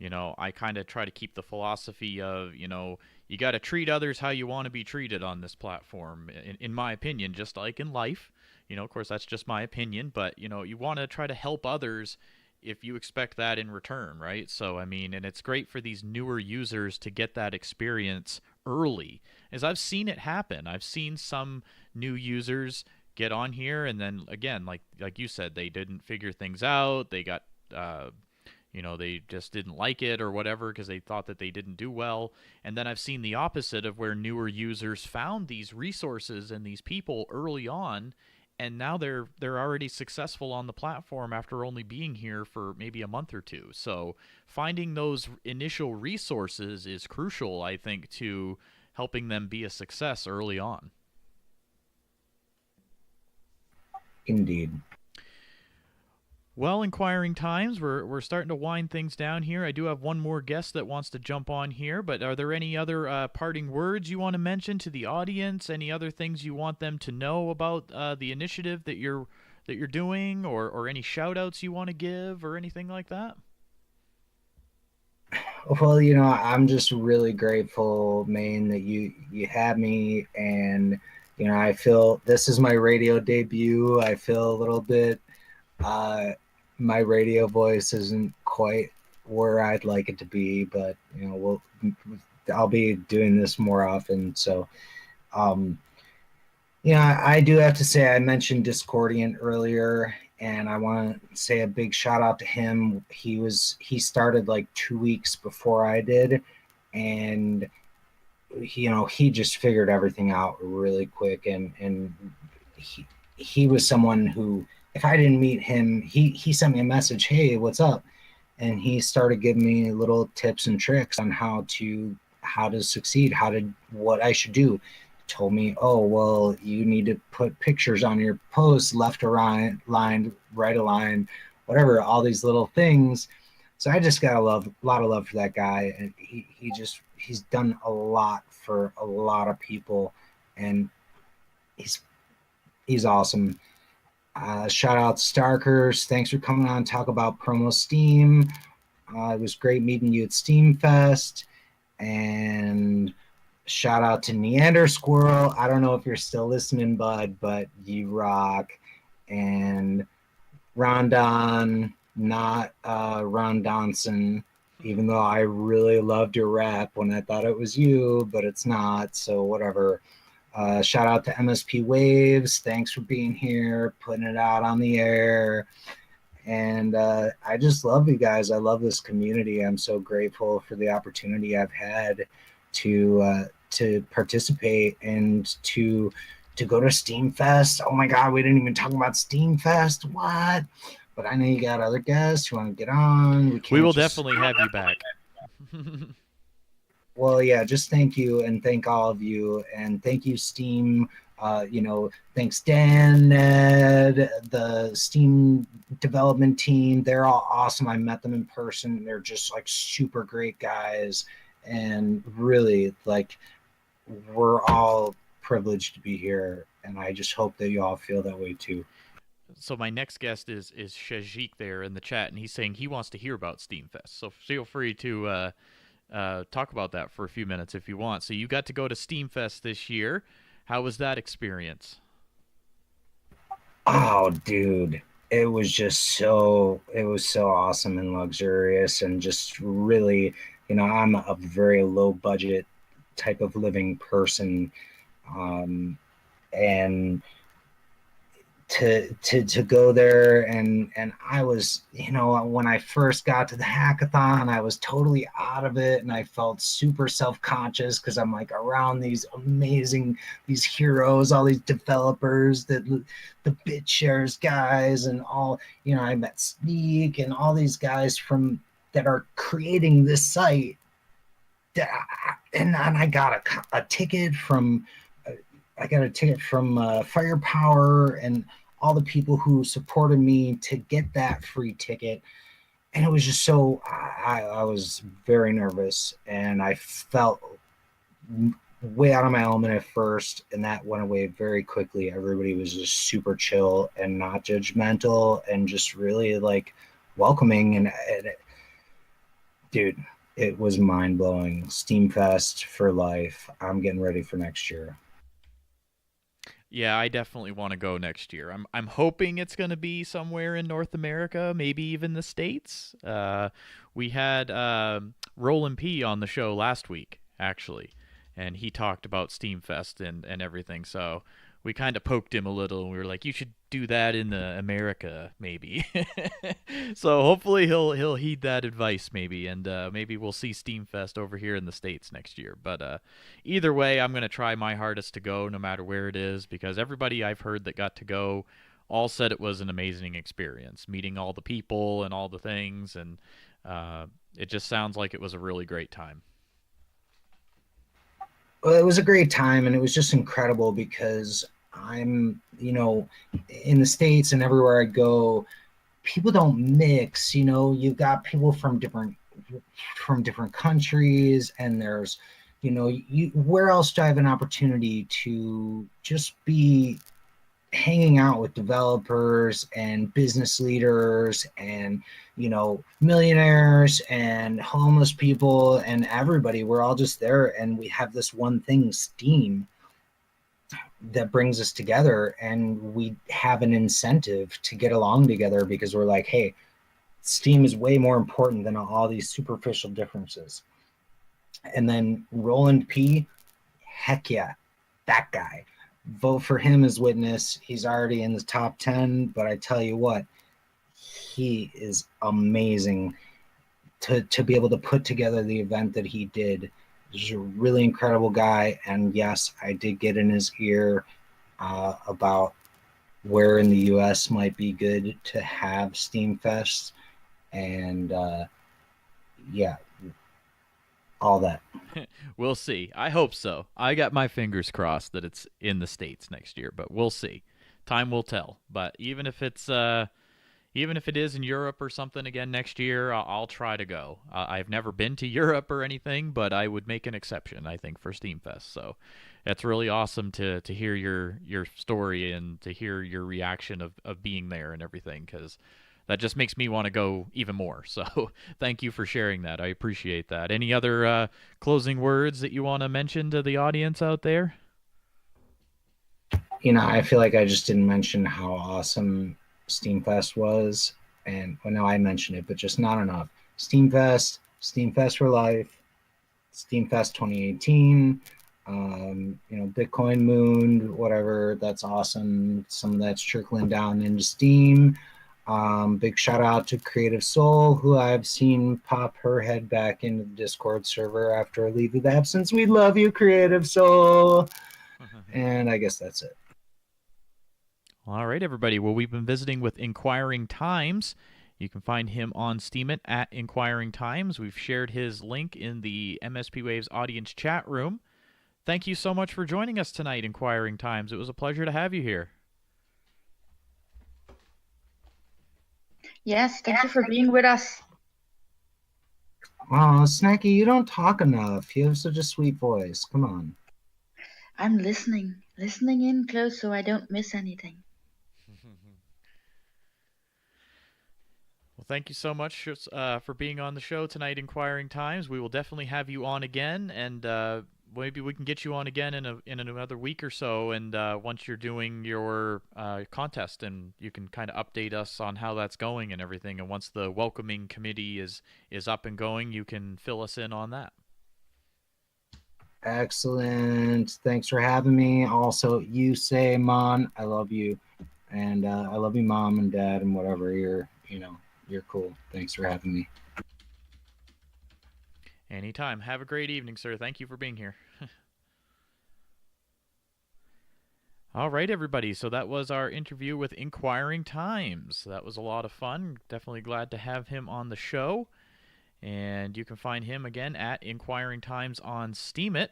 I kind of try to keep the philosophy of, you got to treat others how you want to be treated on this platform, in my opinion, just like in life. Of course, that's just my opinion, but, you want to try to help others if you expect that in return, right? So, and it's great for these newer users to get that experience early, as I've seen it happen. I've seen some new users get on here, and then again, like you said, they didn't figure things out. They got, they just didn't like it or whatever because they thought that they didn't do well. And then I've seen the opposite of where newer users found these resources and these people early on, and now they're already successful on the platform after only being here for maybe a month or two. So finding those initial resources is crucial, I think, to helping them be a success early on. Indeed. Well, inquiring times, we're starting to wind things down here. I do have one more guest that wants to jump on here, but are there any other parting words you want to mention to the audience? Any other things you want them to know about the initiative that you're doing, or any shout outs you want to give, or anything like that? Well, I'm just really grateful, Maine, that you had me, and I feel this is my radio debut. I feel a little bit my radio voice isn't quite where I'd like it to be, but I'll be doing this more often. So, I do have to say, I mentioned Discordian earlier, and I want to say a big shout out to him. He started like 2 weeks before I did, and he just figured everything out really quick, and he was someone who, if I didn't meet him, he sent me a message, hey, what's up? And he started giving me little tips and tricks on how to succeed, what I should do. Told me, oh, well, you need to put pictures on your posts, left aligned, right aligned, whatever, all these little things. So I just got a lot of love for that guy. And he's done a lot for a lot of people, and he's awesome. Shout out to Starkers. Thanks for coming on and talk about Promo-Steem. It was great meeting you at Steam Fest. And shout out to Neander Squirrel. I don't know if you're still listening, bud, but you rock. And Rondon, not Ron Donson, even though I really loved your rap when I thought it was you, but it's not, so whatever. Shout out to MSP Waves. Thanks for being here, putting it out on the air. And I just love you guys. I love this community. I'm so grateful for the opportunity I've had to participate and to go to Steam Fest. Oh my God, we didn't even talk about Steam Fest. What? But I know you got other guests who want to get on. We will definitely have you back. Well, yeah, just thank you, and thank all of you, and thank you, Steam. Thanks Dan, Ned, the Steam development team. They're all awesome. I met them in person. They're just like super great guys, and really, like, we're all privileged to be here, and I just hope that you all feel that way too. so my next guest is Shajik there in the chat, and he's saying he wants to hear about Steamfest. So feel free to talk about that for a few minutes if you want. So you got to go to Steamfest this year. How was that experience? Oh, dude, it was so awesome and luxurious and just really, I'm a very low budget type of living person. And to go there, and I was, when I first got to the hackathon, I was totally out of it, and I felt super self-conscious because I'm like around these these heroes, all these developers, the BitShares guys, and all, I met Sneak and all these guys that are creating this site. And I got a ticket from Firepower and all the people who supported me to get that free ticket. And it was just so, I was very nervous, and I felt way out of my element at first, and that went away very quickly. Everybody was just super chill and not judgmental and just really like welcoming. And dude, it was mind-blowing. Steamfest for life. I'm getting ready for next year. Yeah, I definitely want to go next year. I'm hoping it's going to be somewhere in North America, maybe even the States. We had Roland P on the show last week, actually, and he talked about Steamfest and everything. So we kind of poked him a little, and we were like, "You should do that in America, maybe." So hopefully he'll heed that advice, maybe, and maybe we'll see Steamfest over here in the States next year. But either way, I'm gonna try my hardest to go, no matter where it is, because everybody I've heard that got to go all said it was an amazing experience, meeting all the people and all the things, and it just sounds like it was a really great time. Well, it was a great time, and it was just incredible because I'm, in the States and everywhere I go, people don't mix. You've got people from different countries, and there's, where else do I have an opportunity to just be hanging out with developers and business leaders and millionaires and homeless people and everybody? We're all just there, and we have this one thing, Steem, that brings us together, and we have an incentive to get along together because we're like, hey, Steem is way more important than all these superficial differences. And then Roland P, heck yeah, that guy. Vote for him as witness. He's already in the top 10, but I tell you what, he is amazing to be able to put together the event that he did. He's a really incredible guy. And yes, I did get in his ear about where in the US might be good to have Steamfest. And yeah, all that. We'll see. I hope so. I got my fingers crossed that it's in the States next year, but we'll see. Time will tell. But even if it is in Europe or something again next year, I'll try to go. I've never been to Europe or anything, but I would make an exception, I think, for Steamfest. So it's really awesome to hear your story and to hear your reaction of being there and everything, because that just makes me want to go even more. So thank you for sharing that. I appreciate that. Any other closing words that you want to mention to the audience out there? I feel like I just didn't mention how awesome Steamfest was. And well, no, I mentioned it, but just not enough. Steamfest for life, Steamfest 2018, Bitcoin moon, whatever. That's awesome. Some of that's trickling down into Steem. Big shout out to Creative Soul, who I've seen pop her head back into the Discord server after a leave of absence. We love you, Creative Soul. And I guess that's it. All right, everybody. Well, we've been visiting with Inquiring Times. You can find him on Steemit at Inquiring Times. We've shared his link in the MSP Waves audience chat room. Thank you so much for joining us tonight, Inquiring Times. It was a pleasure to have you here. Yes, thank you for being with us. Oh, Snacky, you don't talk enough. You have such a sweet voice. Come on. I'm listening in close so I don't miss anything. thank you so much for being on the show tonight, Inquiring Times. We will definitely have you on again, and maybe we can get you on again in another week or so. And once you're doing your contest, and you can kind of update us on how that's going and everything. And once the welcoming committee is up and going, you can fill us in on that. Excellent. Thanks for having me. Also, you say, Mon, I love you, and I love you, Mom and Dad, and whatever. You're cool. Thanks for having me. Anytime. Have a great evening, sir. Thank you for being here. All right, everybody. So that was our interview with Inquiring Times. That was a lot of fun. Definitely glad to have him on the show. And you can find him again at Inquiring Times on Steemit.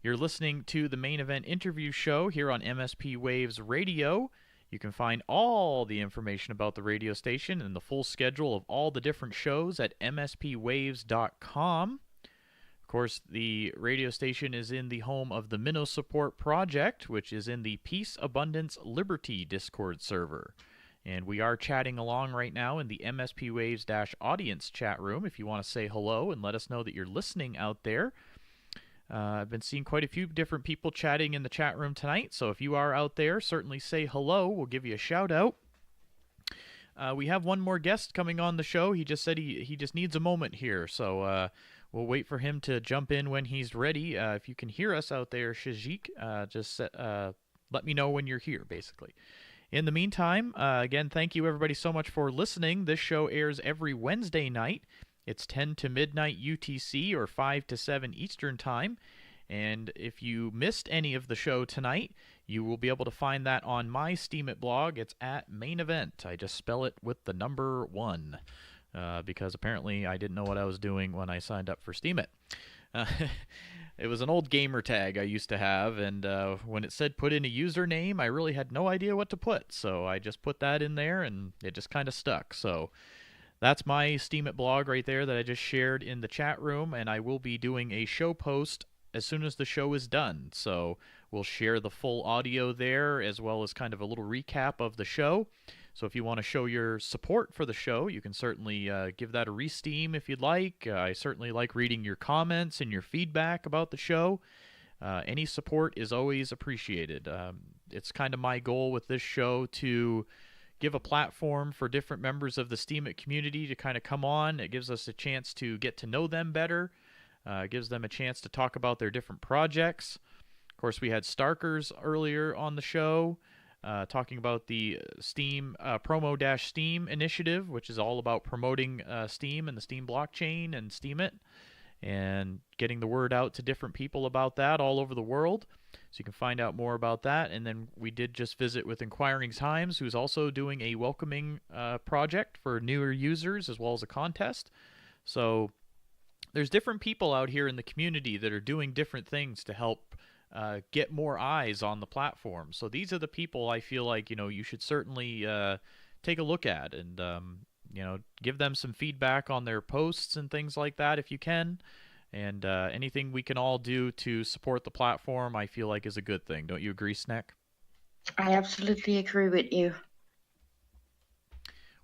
You're listening to the Main Event Interview Show here on MSP Waves Radio. You can find all the information about the radio station and the full schedule of all the different shows at mspwaves.com. Of course, the radio station is in the home of the Minnow Support Project, which is in the Peace, Abundance, Liberty Discord server. And we are chatting along right now in the MSP Waves-audience chat room if you want to say hello and let us know that you're listening out there. I've been seeing quite a few different people chatting in the chat room tonight, so if you are out there, certainly say hello. We'll give you a shout-out. We have one more guest coming on the show. He just said he just needs a moment here, so we'll wait for him to jump in when he's ready. If you can hear us out there, Shajik, just let me know when you're here, basically. In the meantime, again, thank you everybody so much for listening. This show airs every Wednesday night. It's 10 to midnight UTC or 5 to 7 Eastern Time. And if you missed any of the show tonight, you will be able to find that on my Steemit blog. It's at Main Event. I just spell it with the number 1 because apparently I didn't know what I was doing when I signed up for Steemit. It was an old gamer tag I used to have, and when it said put in a username, I really had no idea what to put, so I just put that in there, and it just kind of stuck. So that's my Steemit blog right there that I just shared in the chat room, and I will be doing a show post as soon as the show is done. So we'll share the full audio there, as well as kind of a little recap of the show. So if you want to show your support for the show, you can certainly give that a re-steam if you'd like. I certainly like reading your comments and your feedback about the show. Any support is always appreciated. It's kind of my goal with this show to give a platform for different members of the Steemit community to kind of come on. It gives us a chance to get to know them better. It gives them a chance to talk about their different projects. Of course, we had Starkers earlier on the show. Talking about the Steem Promo-Steem initiative, which is all about promoting Steem and the Steem blockchain and Steemit, and getting the word out to different people about that all over the world. So you can find out more about that. And then we did just visit with Inquiring Times, who's also doing a welcoming project for newer users as well as a contest. So there's different people out here in the community that are doing different things to help get more eyes on the platform. So these are the people I feel like, you should certainly take a look at and, give them some feedback on their posts and things like that if you can. And anything we can all do to support the platform, I feel like is a good thing. Don't you agree, Snack? I absolutely agree with you.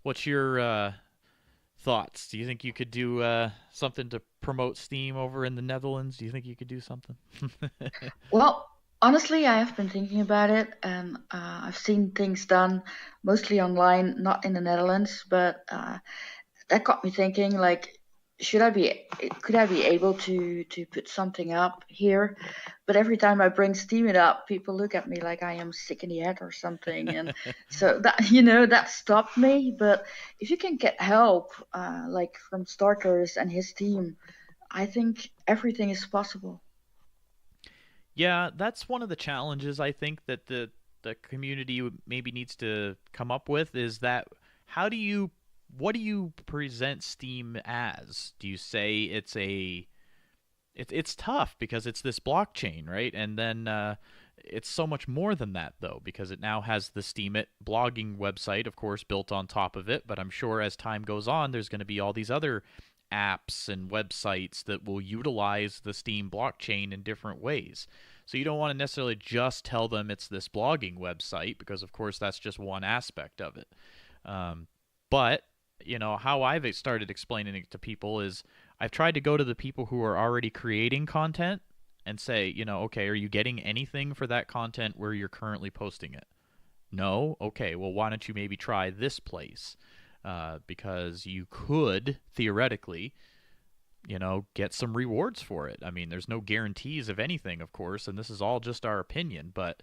What's your thoughts? Do you think you could do something to promote Steem over in the Netherlands? Do you think you could do something? Well, honestly, I have been thinking about it, and I've seen things done mostly online, not in the Netherlands, but that got me thinking, like, could I be able to put something up here? But every time I bring Steemit up, people look at me like I am sick in the head or something, and so that stopped me. But if you can get help, like from Starkers and his team, I think everything is possible. Yeah, that's one of the challenges I think that the community maybe needs to come up with is that what do you present Steem as? Do you say it's tough because it's this blockchain, right? And then it's so much more than that, though, because it now has the Steemit blogging website, of course, built on top of it. But I'm sure as time goes on, there's going to be all these other apps and websites that will utilize the Steem blockchain in different ways. So you don't want to necessarily just tell them it's this blogging website because, of course, that's just one aspect of it. But how I've started explaining it to people is I've tried to go to the people who are already creating content and say, okay, are you getting anything for that content where you're currently posting it? No? Okay, well, why don't you maybe try this place? Because you could, theoretically, get some rewards for it. I mean, there's no guarantees of anything, of course, and this is all just our opinion, but,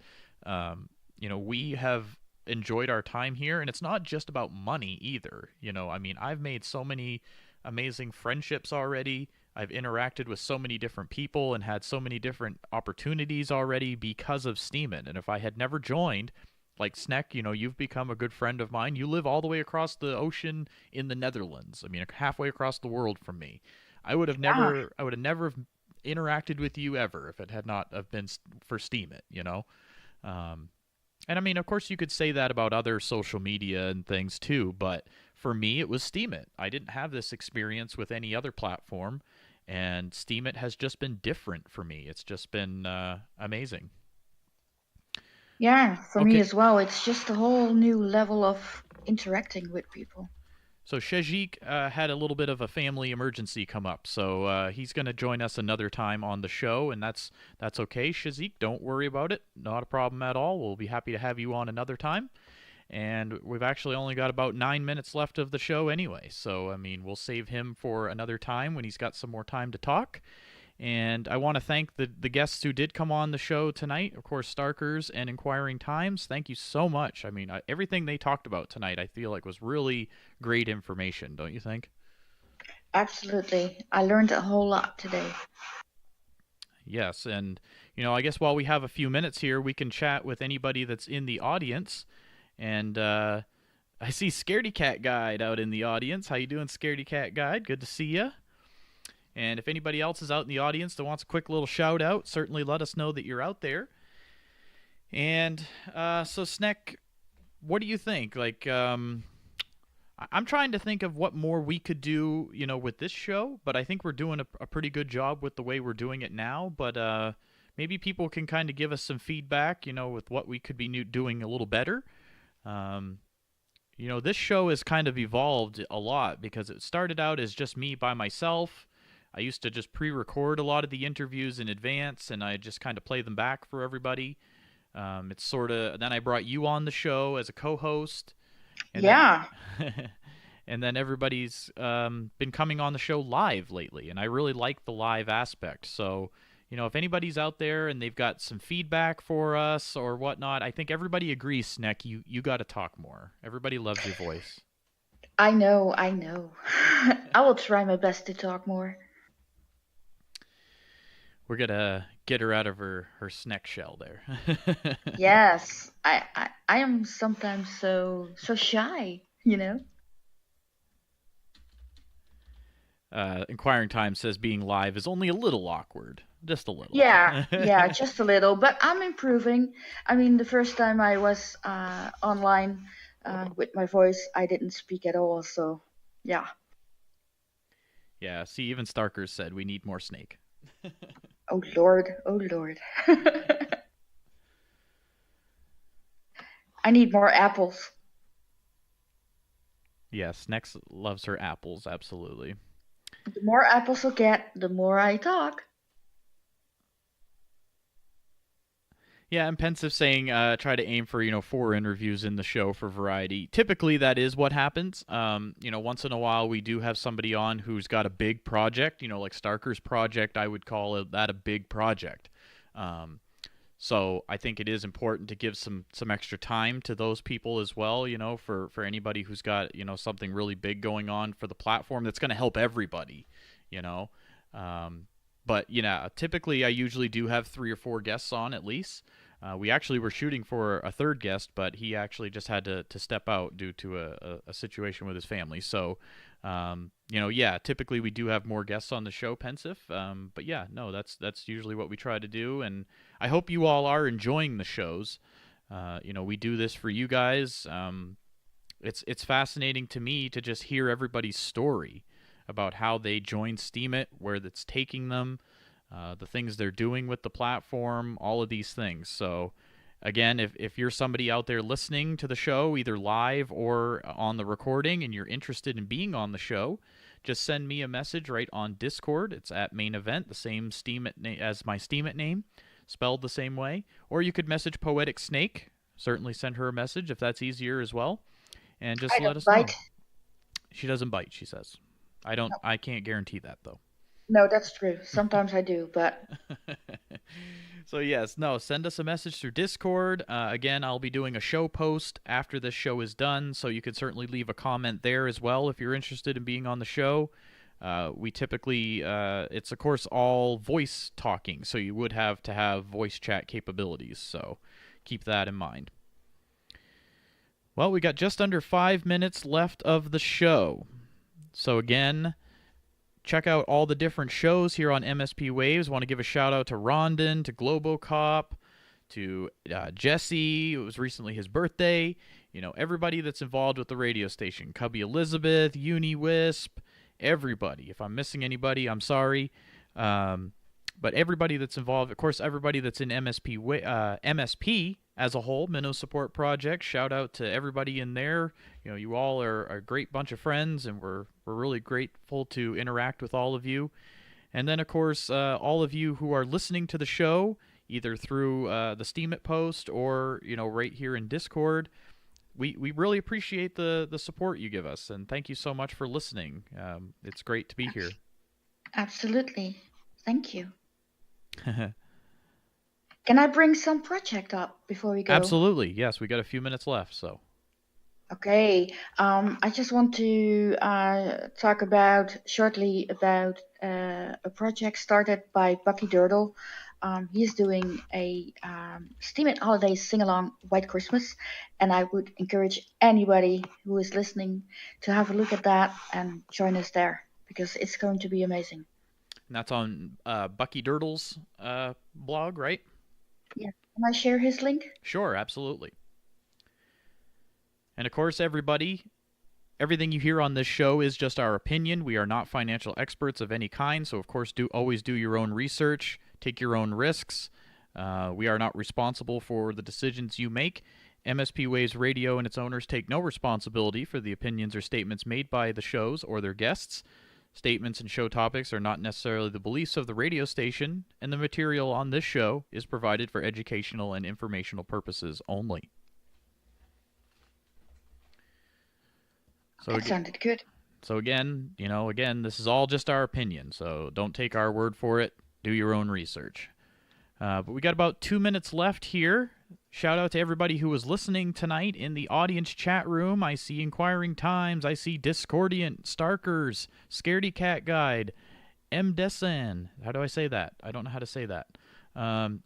we have enjoyed our time here, and it's not just about money either. I mean, I've made so many amazing friendships already. I've interacted with so many different people and had so many different opportunities already because of Steemit. And if I had never joined, like Sneck, you've become a good friend of mine. You live all the way across the ocean in the Netherlands. I mean, halfway across the world from me. I would have never interacted with you ever if it had not have been for Steemit. And I mean, of course, you could say that about other social media and things too, but for me, it was Steemit. I didn't have this experience with any other platform, and Steemit has just been different for me. It's just been amazing. Yeah, for me as well. It's just a whole new level of interacting with people. So Shajik had a little bit of a family emergency come up, so he's going to join us another time on the show, and that's okay. Shajik, don't worry about it. Not a problem at all. We'll be happy to have you on another time. And we've actually only got about 9 minutes left of the show anyway, so, I mean, we'll save him for another time when he's got some more time to talk. And I want to thank the guests who did come on the show tonight. Of course, Starkers and Inquiring Times. Thank you so much. I mean, everything they talked about tonight, I feel like was really great information, don't you think? Absolutely. I learned a whole lot today. Yes, and, I guess while we have a few minutes here, we can chat with anybody that's in the audience. And I see Scaredy Cat Guide out in the audience. How you doing, Scaredy Cat Guide? Good to see you. And if anybody else is out in the audience that wants a quick little shout out, certainly let us know that you're out there. And so, Sneck, what do you think? Like, I'm trying to think of what more we could do, with this show, but I think we're doing a pretty good job with the way we're doing it now. But maybe people can kind of give us some feedback, with what we could be doing a little better. This show has kind of evolved a lot because it started out as just me by myself. I used to just pre-record a lot of the interviews in advance, and I just kind of play them back for everybody. It's sort of then I brought you on the show as a co-host. And and then everybody's been coming on the show live lately, and I really like the live aspect. So, if anybody's out there and they've got some feedback for us or whatnot, I think everybody agrees, Sneck, you got to talk more. Everybody loves your voice. I know. I will try my best to talk more. We're going to get her out of her Sneck shell there. Yes. I am sometimes so shy, Inquiring Times says being live is only a little awkward. Just a little. Yeah, just a little. But I'm improving. I mean, the first time I was online with my voice, I didn't speak at all. So, yeah. Yeah, see, even Starkers said we need more Snake. Oh, Lord. I need more apples. Yes, Nex loves her apples, absolutely. The more apples I get, the more I talk. Yeah, and Pensive saying try to aim for, 4 interviews in the show for variety. Typically, that is what happens. Once in a while, we do have somebody on who's got a big project, like Starker's project. I would call that a big project. So I think it is important to give some extra time to those people as well, for anybody who's got, something really big going on for the platform that's going to help everybody, But, typically I usually do have 3 or 4 guests on at least. We actually were shooting for a 3rd guest, but he actually just had to step out due to a situation with his family. So, typically we do have more guests on the show, Pensive. But yeah, no, that's usually what we try to do. And I hope you all are enjoying the shows. We do this for you guys. It's fascinating to me to just hear everybody's story about how they joined Steemit, where that's taking them, the things they're doing with the platform, all of these things. So again, if you're somebody out there listening to the show, either live or on the recording, and you're interested in being on the show, just send me a message right on Discord. It's at main event, the same Steemit as my Steemit name, spelled the same way. Or you could message Poetic Snake. Certainly send her a message if that's easier as well, and just let us know. She doesn't bite, she says. I can't guarantee that though. No, that's true. Sometimes I do, but so yes, no, send us a message through Discord. Again, I'll be doing a show post after this show is done, so you could certainly leave a comment there as well if you're interested in being on the show. We typically, it's of course all voice talking, so you would have to have voice chat capabilities, so keep that in mind. Well, we got just under 5 minutes left of the show. So again, check out all the different shows here on MSP Waves. Want to give a shout out to Rondon, to Globocop, to Jesse. It was recently his birthday. You know, everybody that's involved with the radio station. Cubby Elizabeth, UniWisp, everybody. If I'm missing anybody, I'm sorry. But everybody that's involved, of course, everybody that's in MSP as a whole, Minnow Support Project. Shout out to everybody in there. You know, you all are a great bunch of friends, and we're really grateful to interact with all of you. And then, of course, all of you who are listening to the show, either through the Steemit post or, you know, right here in Discord. We really appreciate the support you give us, and thank you so much for listening. It's great to be here. Absolutely. Thank you. Can I bring some project up before we go? Absolutely. Yes, we got a few minutes left, so. Okay. I just want to talk shortly about a project started by Bucky Durdle. He's doing a Steemit Holidays Sing-Along White Christmas, and I would encourage anybody who is listening to have a look at that and join us there, because it's going to be amazing. And that's on Bucky Durdle's blog, right? Yeah. Can I share his link? Sure, absolutely. And of course, everybody, everything you hear on this show is just our opinion. We are not financial experts of any kind, so of course, always do your own research, take your own risks. We are not responsible for the decisions you make. MSP Waves Radio and its owners take no responsibility for the opinions or statements made by the shows or their guests. Statements and show topics are not necessarily the beliefs of the radio station, and the material on this show is provided for educational and informational purposes only. So that sounded good. So again, this is all just our opinion, so don't take our word for it. Do your own research. But we got about 2 minutes left here. Shout out to everybody who was listening tonight in the audience chat room. I see Inquiring Times. I see Discordiant, Starkers, Scaredy Cat Guide, M. Desan. How do I say that? I don't know how to say that.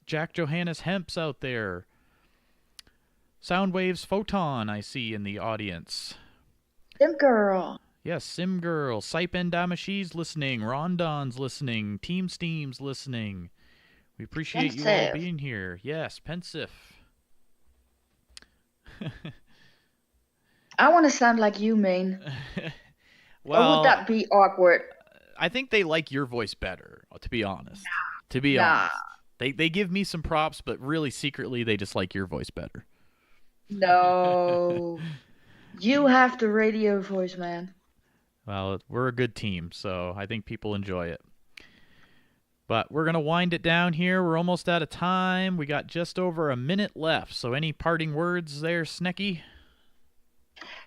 Jack Johannes Hemp's out there. Soundwaves Photon I see in the audience. Sim Girl. Yes, Sim Girl. Saipen Damashi's listening. Rondon's listening. Team Steam's listening. We appreciate you all being here. Yes, Pensive. I want to sound like you, Maine. Well, or would that be awkward? I think they like your voice better, to be honest. Honest. They give me some props, but really secretly they just like your voice better. No. You have the radio voice, man. Well, we're a good team, so I think people enjoy it. But we're going to wind it down here. We're almost out of time. We got just over a minute left. So any parting words there, Snecky?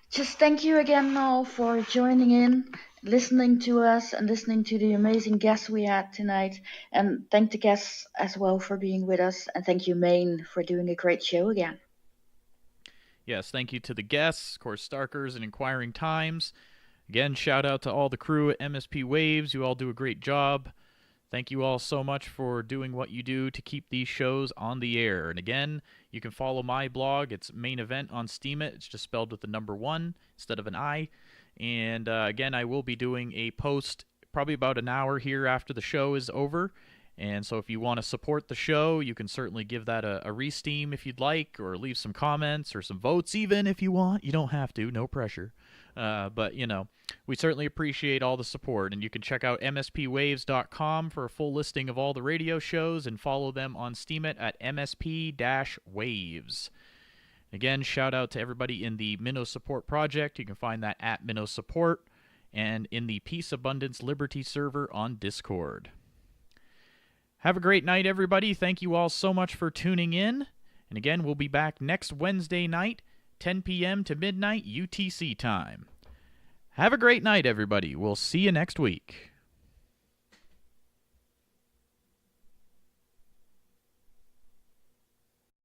Just thank you again, all, for joining in, listening to us, and listening to the amazing guests we had tonight. And thank the guests as well for being with us. And thank you, Maine, for doing a great show again. Yes, thank you to the guests, of course, Starkers and Inquiring Times. Again, shout out to all the crew at MSP Waves. You all do a great job. Thank you all so much for doing what you do to keep these shows on the air. And again, you can follow my blog. It's Main Event on Steemit. It's just spelled with the number 1 instead of an I. And again, I will be doing a post probably about an hour here after the show is over. And so if you want to support the show, you can certainly give that a re-steam if you'd like, or leave some comments or some votes even if you want. You don't have to, no pressure. But, we certainly appreciate all the support, and you can check out mspwaves.com for a full listing of all the radio shows and follow them on Steemit at msp-waves. Again, shout out to everybody in the Minnow Support Project. You can find that at Minnow Support and in the Peace, Abundance, Liberty server on Discord. Have a great night, everybody. Thank you all so much for tuning in. And again, we'll be back next Wednesday night, 10 p.m. to midnight UTC time. Have a great night, everybody. We'll see you next week.